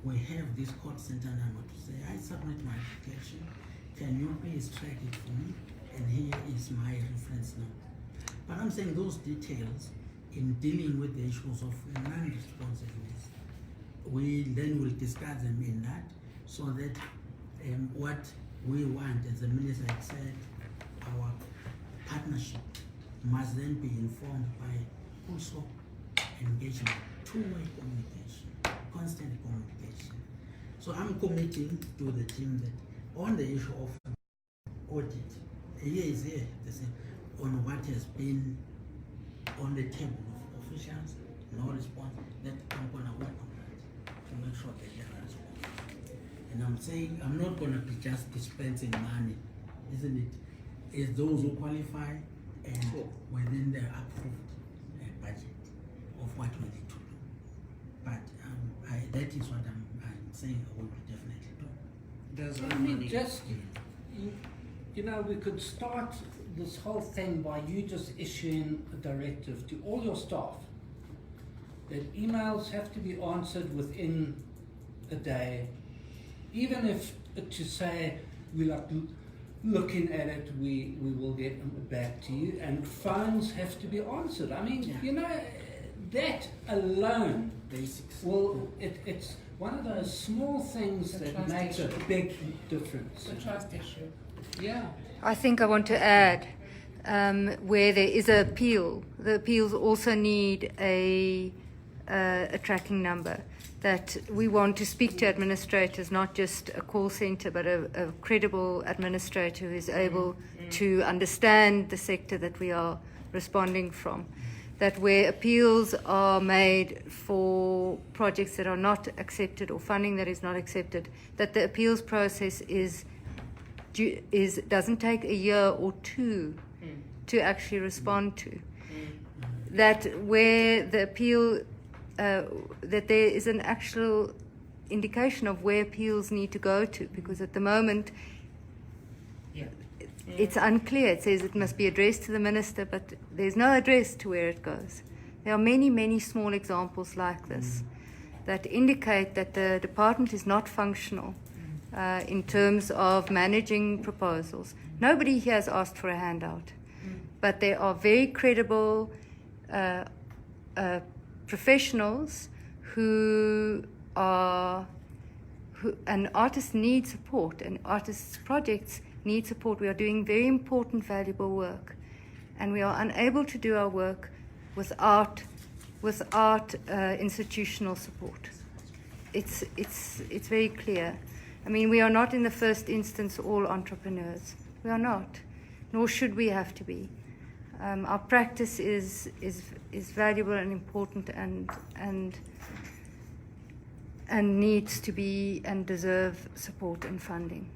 we have this court center number to say, I submit my application, can you please track it for me? And here is my reference number. But I'm saying those details in dealing with the issues of non-responsiveness, we then will discuss them in that, so that what we want, as the minister had said, our partnership must then be informed by also engagement, two-way communication, constant communication. So I'm committing to the team that on the issue of audit, here is here, on what has been on the table of officials, no response, that I'm going to work on that to make sure that they are responsible. And I'm saying I'm not going to be just dispensing money, isn't it? It's those who qualify and within the approved budget of what we need to do. But that is what I'm saying I will definitely do. There's I mean, just, you know, we could start this whole thing by you just issuing a directive to all your staff that emails have to be answered within a day, even if to say we're like looking at it, we will get back to you, and phones have to be answered. I mean, you know, that alone, basics. Well, it's one of those small things that makes a big difference. The trust issue. Yeah. I think I want to add, where there is an appeal, the appeals also need a tracking number. That we want to speak to administrators, not just a call center, but a credible administrator who is able to understand the sector that we are responding from. That where appeals are made for projects that are not accepted or funding that is not accepted, that the appeals process doesn't take a year or two to actually respond to. That where the appeal, that there is an actual indication of where appeals need to go to, because at the moment it's unclear. It says it must be addressed to the minister, but there's no address to where it goes. There are many, many small examples like this that indicate that the department is not functional in terms of managing proposals. Nobody here has asked for a handout, but there are very credible professionals and artists need support, and artists' projects need support. We are doing very important, valuable work, and we are unable to do our work without institutional support. It's very clear. I mean, we are not in the first instance all entrepreneurs. We are not, nor should we have to be. Our practice is valuable and important and needs to be and deserve support and funding.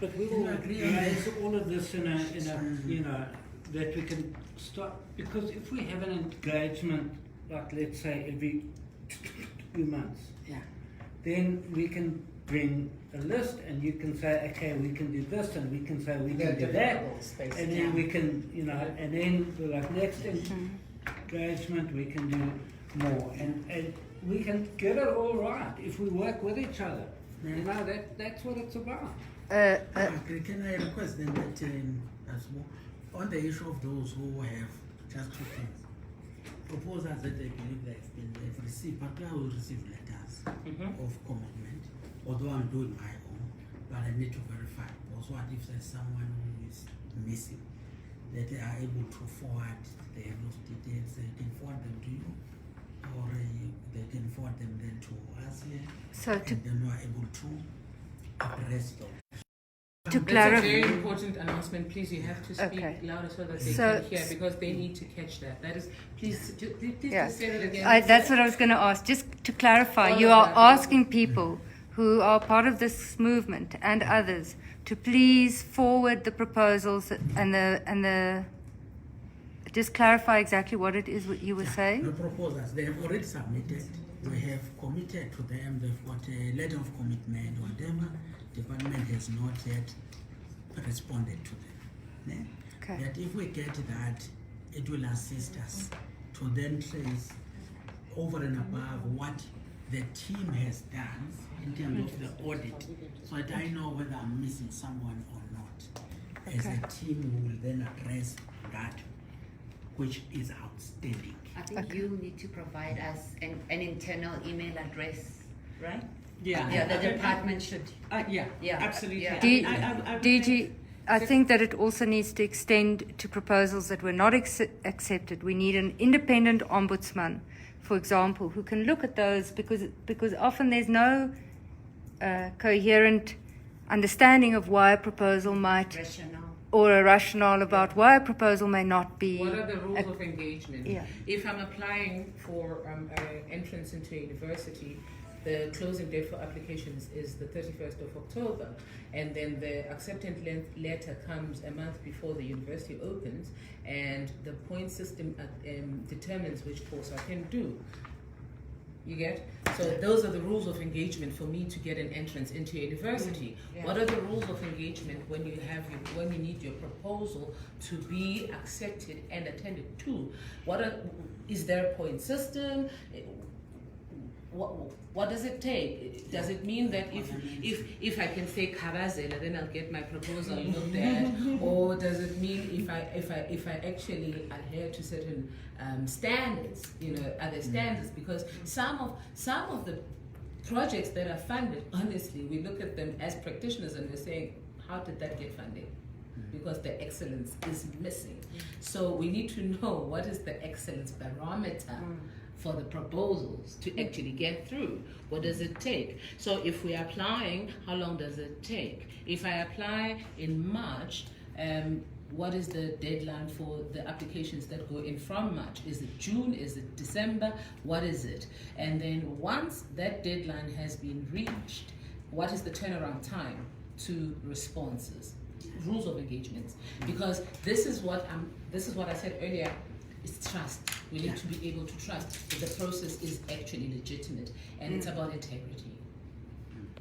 But we will raise all of this in a you know, that we can start, because if we have an engagement, like let's say every 2 months, then we can bring a list and you can say, okay, we can do this, and we can say we can do that, and then we can, you know, and then like next engagement we can do more, and we can get it all right if we work with each other. You know, that's what it's about. Can I request then that as well, on the issue of those who have just 2 things, proposals that they believe they've received, particularly will receive letters of commitment, although I'm doing my own, but I need to verify. Also, what if there's someone who is missing, that they are able to forward those details, they can forward them to you, or they can forward them then to us here, and then we are able to address them. To That's clarify, a very important announcement. Please, you have to speak louder so that they can hear, because they need to catch that. That is, please just say that again. that's what I was going to ask. Just to clarify, you are asking people who are part of this movement and others to please forward the proposals and the. Just clarify exactly what it is what you were saying. The proposals, they have already submitted. We have committed to them. They've got a letter of commitment, whatever. Department has not yet responded to them. Okay. That if we get that, it will assist us to then trace over and above what the team has done in terms of the audit, so that I know whether I'm missing someone or not. As a team, we will then address that, which is outstanding. I think you need to provide us an internal email address, right? Yeah. The department should. Yeah, absolutely. Yeah. DG, I think that it also needs to extend to proposals that were not accepted. We need an independent ombudsman, for example, who can look at those, because often there's no coherent understanding of why a proposal might, or a rationale about why a proposal may not be. What are the rules of engagement? Yeah. If I'm applying for entrance into a university, the closing date for applications is the 31st of October, and then the acceptance letter comes a month before the university opens, and the point system determines which course I can do. You get? So those are the rules of engagement for me to get an entrance into a university. Yeah. What are the rules of engagement when you need your proposal to be accepted and attended to? Is there a point system? What does it take? Does it mean that if I can say Kgauhelo, then I'll get my proposal looked at, or does it mean if I actually adhere to certain standards? Are there standards? Because some of the projects that are funded, honestly, we look at them as practitioners and we're saying, how did that get funded? Because the excellence is missing. So we need to know what is the excellence barometer for the proposals to actually get through. What does it take? So if we're applying, how long does it take? If I apply in March, what is the deadline for the applications that go in from March? Is it June? Is it December? What is it? And then once that deadline has been reached, what is the turnaround time to responses? Rules of engagement. Because this is what I said earlier. It's trust. We need to be able to trust that the process is actually legitimate, and it's about integrity.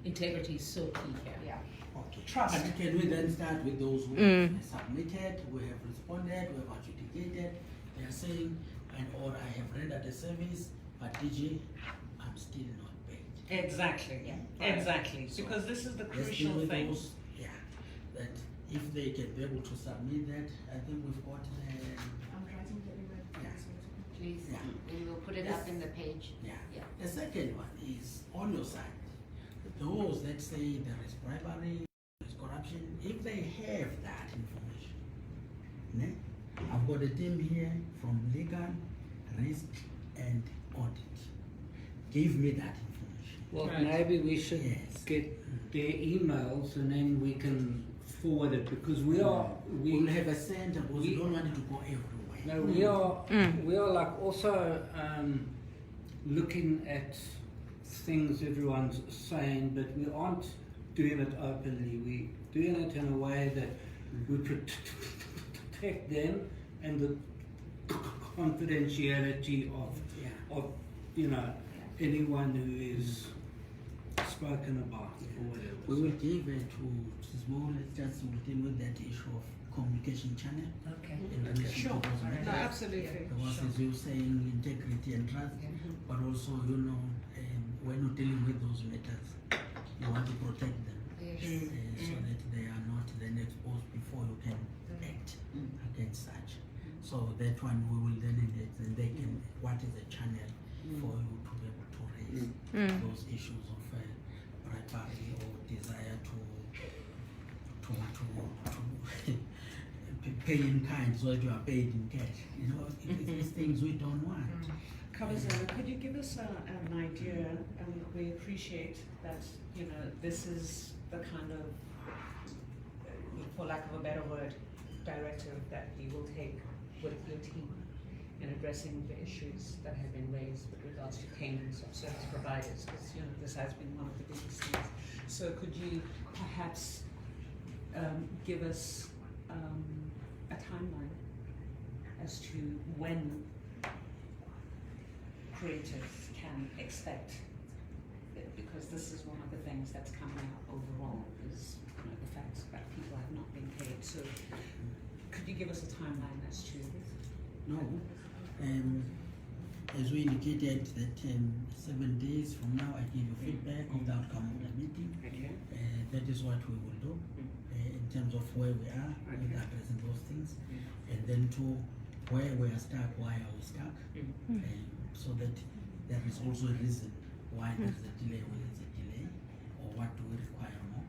Integrity is so key here. Yeah. Okay. Trust. And can we then start with those who have submitted, who have responded, who have adjudicated? They are saying, or I have rendered a service, but DG, I'm still not paid. Exactly. Yeah. Exactly. So because this is the let's crucial deal with thing. those, that if they can be able to submit that, I think we've got. I'm writing the email. Please, Yeah. we will put it up in the page. Yeah. Yeah. The second one is on your side. Those that say there is bribery, there is corruption, if they have that information, I've got a team here from legal, risk, and audit. Give me that information. Well, Right. maybe we should get their emails and then we can forward it, because we will have a center, because we don't want it to go everywhere. No, we are like also looking at things everyone's saying, but we aren't doing it openly. We're doing it in a way that we protect them and the confidentiality of anyone who is spoken about or whatever. We will give it to small, just will deal with that issue of communication channel. Okay. In relation to those matters. No, absolutely. The ones as you're saying, integrity and trust, but also, when you're dealing with those matters, you want to protect them so that they are not then exposed before you can act against such. So that one we will then engage, and they can, what is the channel for you to be able to raise those issues of bribery or desire to pay in kind so that you are paid in cash. These things we don't want. Kgauhelo, could you give us an idea, and we appreciate that, this is the kind of, for lack of a better word, directive that you will take with your team in addressing the issues that have been raised with regards to payments of service providers, because this has been one of the biggest things. So could you perhaps give us a timeline as to when creators can expect, because this is one of the things that's coming out overall, is the fact that people have not been paid. So could you give us a timeline as to? No. as we indicated that 7 days from now I give you feedback of the outcome of the meeting. That is what we will do in terms of where we are with addressing those things, and then to where we are stuck, why are we stuck, so that there is also a reason why there is a delay, when there is a delay, or what do we require more.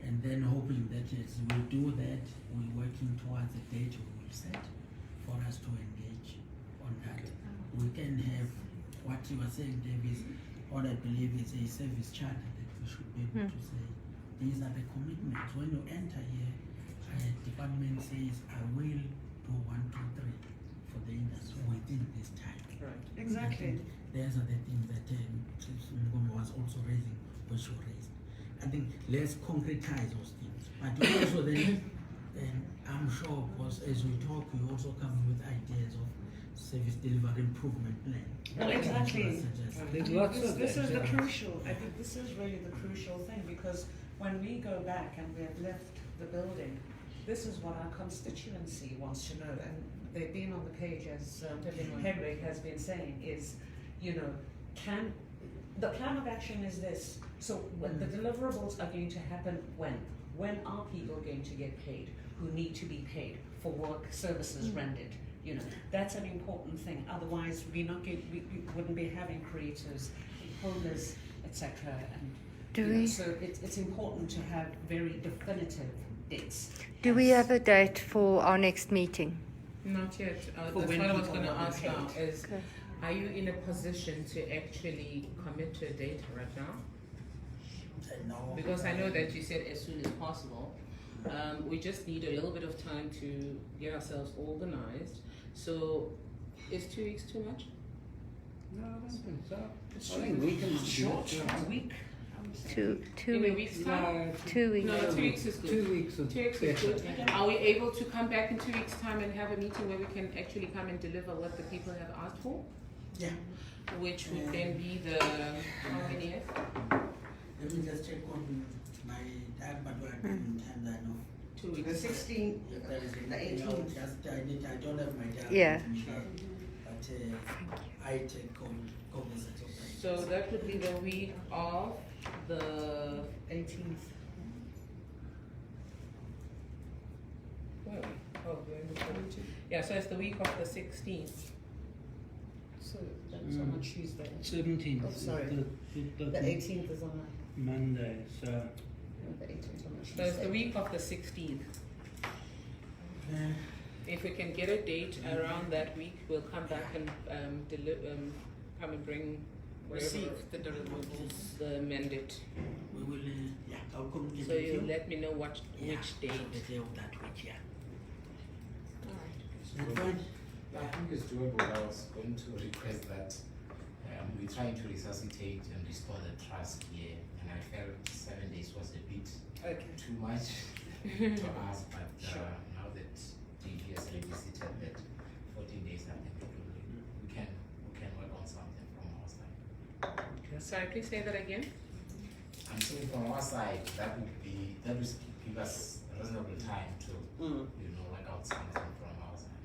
And then hoping that as we do that, we're working towards a date we will set for us to engage on that. We can have what you are saying, Davis, what I believe is a service charter that we should be able to say, these are the commitments. When you enter here, a department says, I will do 1, 2, 3 for the industry within this time. Right. Exactly. Those are the things that Mngoma was also raising, which you raised. I think let's concretize those things. But we also then I'm sure, because as we talk, we also come with ideas of service delivery improvement plan. Well, exactly. There's lots of This is the that. crucial, I think this is really the crucial thing, because when we go back and we have left the building, this is what our constituency wants to know, and they've been on the page, as Hedwig has been saying, is, you know, the plan of action is this. So when the deliverables are going to happen when? When are people going to get paid who need to be paid for work services rendered? You know, that's an important thing. Otherwise, we wouldn't be having creators, owners, etc. And so it's important to have very definitive dates. Do we have a date for our next meeting? Not yet. That's when what I was people going to will be ask now paid. is, are you in a position to actually commit to a date right now? No. Because I know that you said as soon as possible. We just need a little bit of time to get ourselves organized. So, is 2 weeks too much? No, I don't think so. I think we can short a week. Two In a weeks. week's time? 2 weeks. No, 2 weeks is good. 2 weeks is 2 weeks is better. good. Are we able to come back in 2 weeks' time and have a meeting where we can actually come and deliver what the people have asked for? Yeah. Which would then be the, how many years? Let me just check on my dad, but we're in time that I know. 2 The weeks. 16th, If there is the anything else, 18th. I don't have my dad. Yeah. with me there, but I take cognizance of that. So that would be the week of the 18th. where are we? Oh, we're in the 17th. Yeah, so it's the week of the 16th. So that's on a Tuesday. 17th. Oh, sorry. The The 18th is on Monday, so the 18th on a Tuesday. So it's the week of the 16th. If we can get a date around that week, we'll come back and come and bring Receive the deliverables. the mandate. We will, I'll communicate So with you you. let me know which So date. the day of that week, yeah. It's That's doable. fine. I think it's doable. I was going to request that we're trying to resuscitate and restore the trust here, and I felt 7 days was a bit too much to ask, but now that DG has revisited that 14 days, I think we can work on something from our side. Sorry, please say that again. I'm saying from our side, that would give us reasonable time to work out something from our side.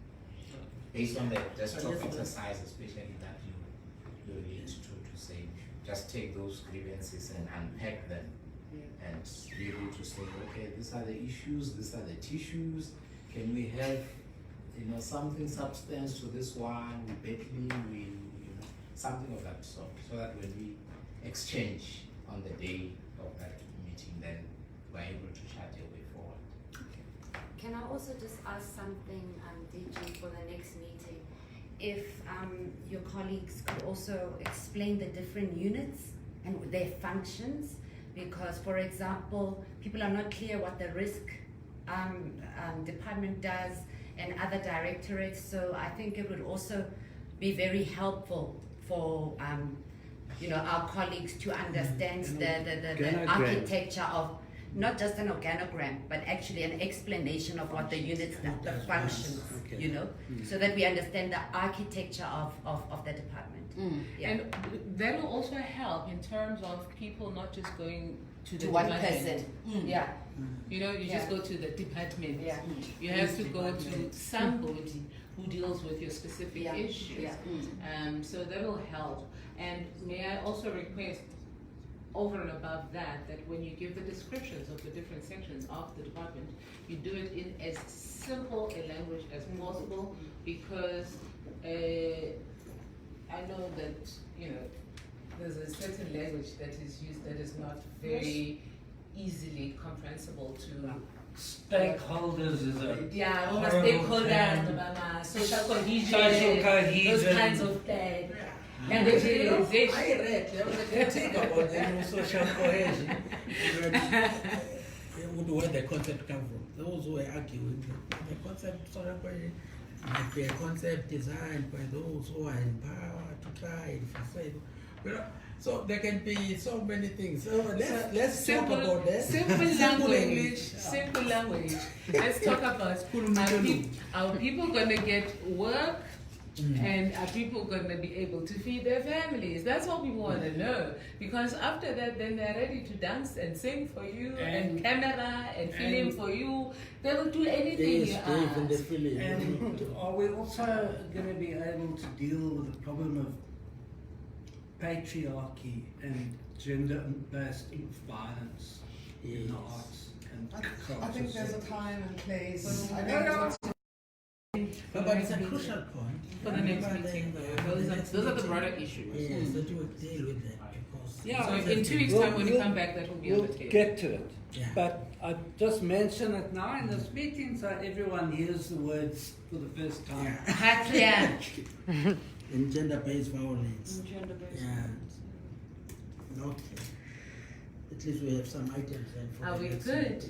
Based on the desktop exercise, especially that you relate to say, just take those grievances and unpack them and be able to say, okay, these are the issues, these are the tissues. Can we have something substance to this one? Something of that sort, so that when we exchange on the day of that meeting, then we're able to chart a way forward. Can I also just ask something, DG, for the next meeting? If your colleagues could also explain the different units and their functions, because, for example, people are not clear what the risk department does and other directorates, so I think it would also be very helpful for our colleagues to understand the architecture of not just an organogram, but actually an explanation of what the units, the functions, so that we understand the architecture of the department. Yeah. And that will also help in terms of people not just going to one department. person. Yeah. You just go to the department. Yeah. You have to go to somebody who deals with your specific issues. So that will help. And may I also request, over and above that, that when you give the descriptions of the different sections of the department, you do it in as simple a language as possible, because I know that, you know, there's a certain language that is used that is not very easily comprehensible to Stakeholders is a stakeholders, social cohesion, those kinds of things. Languages. I read, there was a thing about the social cohesion. Where the concept come from. Those who were arguing the concept social cohesion might be a concept designed by those who are in power to try and facilitate. So there can be so many things. So let's talk about that. Simple language. Let's talk about are people going to get work? And are people going to be able to feed their families? That's what people want to know. Because after that, then they're ready to dance and sing for you, and camera and film for you. They will do anything you ask. And are we also going to be able to deal with the problem of patriarchy and gender-based violence in the arts and culture? I think there's a time and place. But it's a crucial point for the next meeting, though. Those are the broader issues. Yes, that you would deal with that. So in 2 weeks' time, when you come back, that will be on the table. We'll get to it. Yeah. But I just mention it now in this meeting so everyone hears the words for the first time. In gender-based violence. Okay. At least we have some items then for Are we good?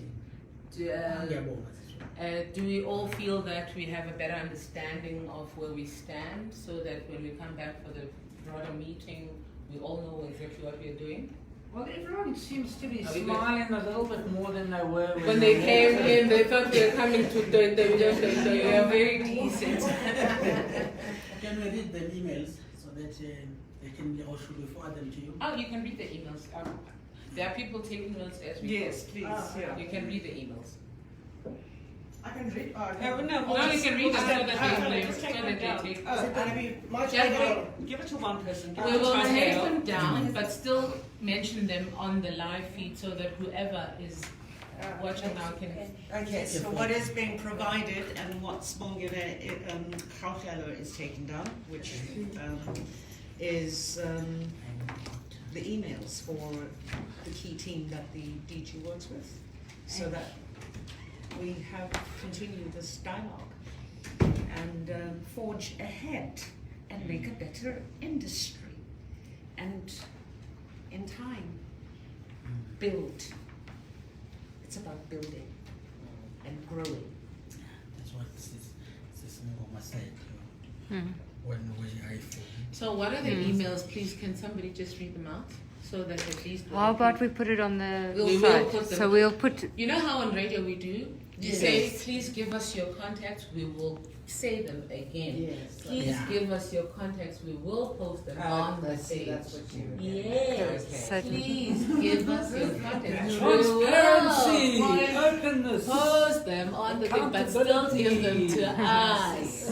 Do we all feel that we have a better understanding of where we stand, so that when we come back for the broader meeting, we all know exactly what we are doing? Well, everyone seems to be smiling a little bit more than they were when they came in. They thought they were coming to they are very decent. Can we read the emails so that they can, or should we forward them to you? Oh, you can read the emails. There are people taking notes as we Yes, please. You can read the emails. I can read. No, you can read them so that they take. Give it to one person. We will take them down, but still mention them on the live feed so that whoever is watching now can. Okay, so what is being provided and what Sibongile Kgauhelo is taken down, which is the emails for the key team that the DG works with, so that we have continued this dialogue and forge ahead and make a better industry, and in time build. It's about building and growing. That's what this Mngoma said when we iPhone. So what are the emails, please? Can somebody just read them out? So that at least. How about we put it on the site? So we'll put. You know how on radio we do? You say, please give us your contacts. We will say them again. Yes. Please give us your contacts. We will post them on the page. That's what you. Yes. Okay. Please give us your contacts. Transparency, openness. Post them on the thing, but still give them to us.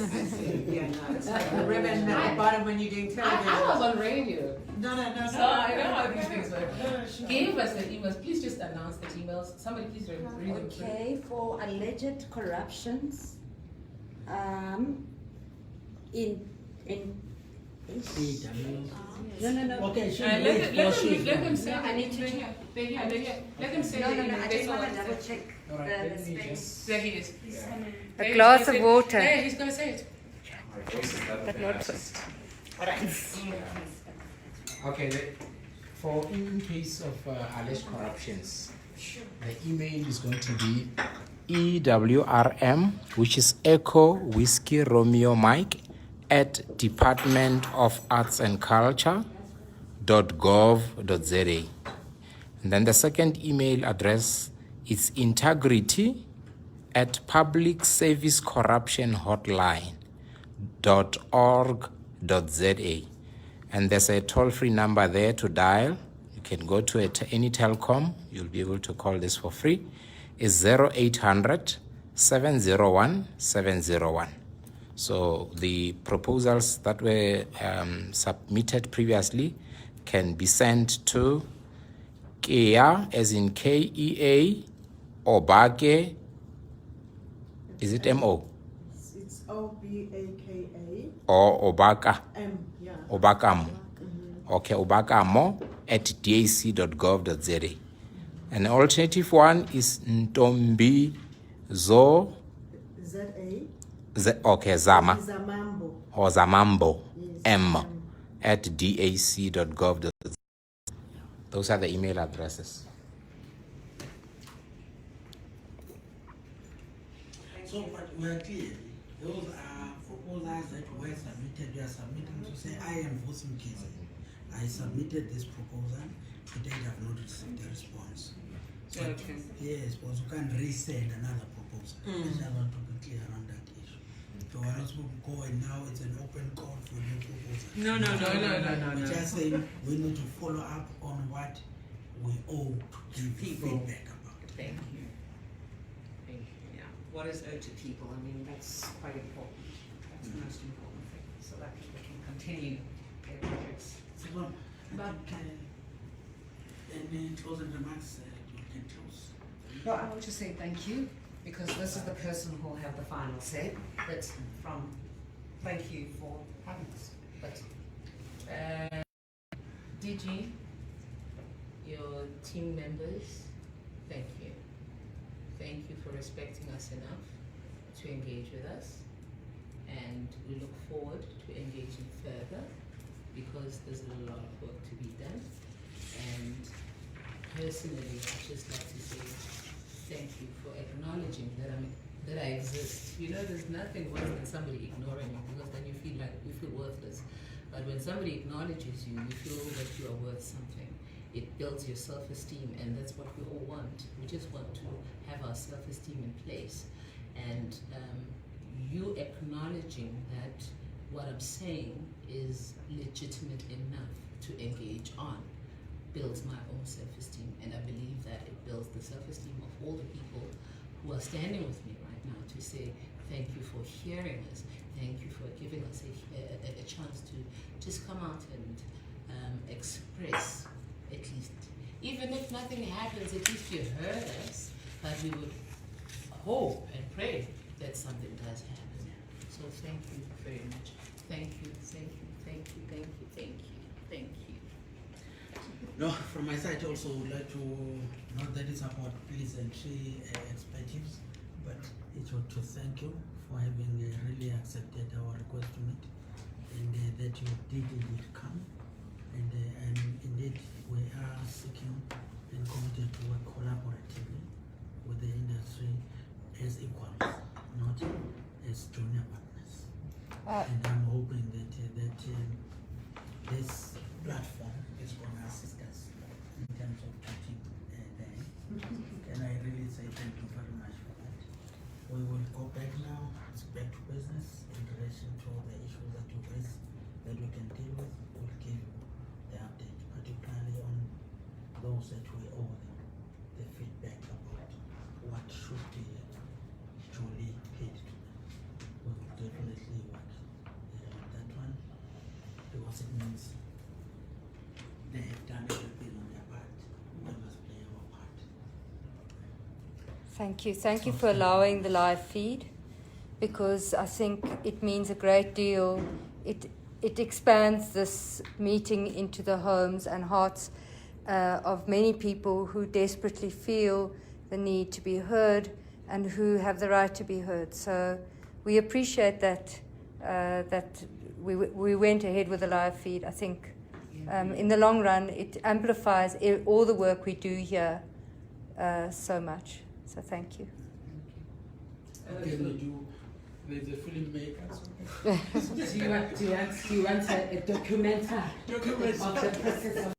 It's like the ribbon at the bottom when you're doing television. I was on radio. No. So I know how these things work. Sure. Give us the emails. Please just announce the emails. Somebody please read them. Okay, for alleged corruptions, No. Okay, let them say. I need to check. Let them say. No. I just want to double check the space. There he is. A glass of water. There, he's going to say it. But not first. All right. Okay, for in case of alleged corruptions, the email is going to be EWRM, which is Echo Whiskey Romeo Mike at Department of Arts and Culture.gov.za. And then the second email address is integrity at Public Service Corruption Hotline.org.za. And there's a toll-free number there to dial. You can go to any telecom. You'll be able to call this for free. It's 0800 701 701. So the proposals that were submitted previously can be sent to KEA, as in KEA, Obake. Is it MO? It's OBAKA. Or Obaka? M, yeah. Obakamo. Mm-hmm. Okay, Obakamo at dac.gov.za. An alternative one is Ntombi Zo. ZA. Zama. Zamambo. Or Zamambo. Yes, M. At dac.gov.za. Those are the email addresses. So, but we are clear. Those are proposals that were submitted. We are submitting to say, I am voting KZN. I submitted this proposal. To date, I have not received a response. So, Okay. yes, but you can resend another proposal. I just want to be clear on that issue. So we're not supposed to go and now it's an open call for new proposals. No. We're just saying we need to follow up on what we owe to give People. feedback about. Thank you. Yeah. What is owed to people? I mean, that's quite important. That's the most important thing, so that people can continue their projects. So, I think, any closing remarks you can close? Well, I want to say thank you, because this is the person who will have the final say. That's from, thank you for having us. But, DG, your team members, thank you. Thank you for respecting us enough to engage with us, and we look forward to engaging further, because there's a lot of work to be done. And personally, I'd just like to say thank you for acknowledging that I exist. You know, there's nothing worse than somebody ignoring you, because then you feel worthless. But when somebody acknowledges you, you feel that you are worth something. It builds your self-esteem, and that's what we all want. We just want to have our self-esteem in place. And you acknowledging that what I'm saying is legitimate enough to engage on builds my own self-esteem, and I believe that it builds the self-esteem of all the people who are standing with me right now to say thank you for hearing us, thank you for giving us a chance to just come out and express, at least, even if nothing happens, at least you heard us, but we would hope and pray that something does happen. So thank you very much. Thank you, thank you, thank you, thank you, thank you, thank you. No, from my side also would like to not that it's about pleasantry expertise, but it's to thank you for having really accepted our request to meet, and that you did indeed come, and indeed we are seeking and committed to work collaboratively with the industry as equals, not as junior partners. And I'm hoping that this platform is going to assist us in terms of getting there. And I really say thank you very much for that. We will go back now, it's back to business in relation to the issues that you raised that we can deal with. We'll give you the update, particularly on those that we owe them, the feedback about what should be duly paid to them. We will definitely work on that one, because it means they have done everything on their part. We must play our part. Thank you. Thank you for allowing the live feed, because I think it means a great deal. It expands this meeting into the homes and hearts of many people who desperately feel the need to be heard and who have the right to be heard. So we appreciate that we went ahead with the live feed. I think in the long run it amplifies all the work we do here so much. So thank you. Okay, there's a filmmaker. Do you want a documentary of the process of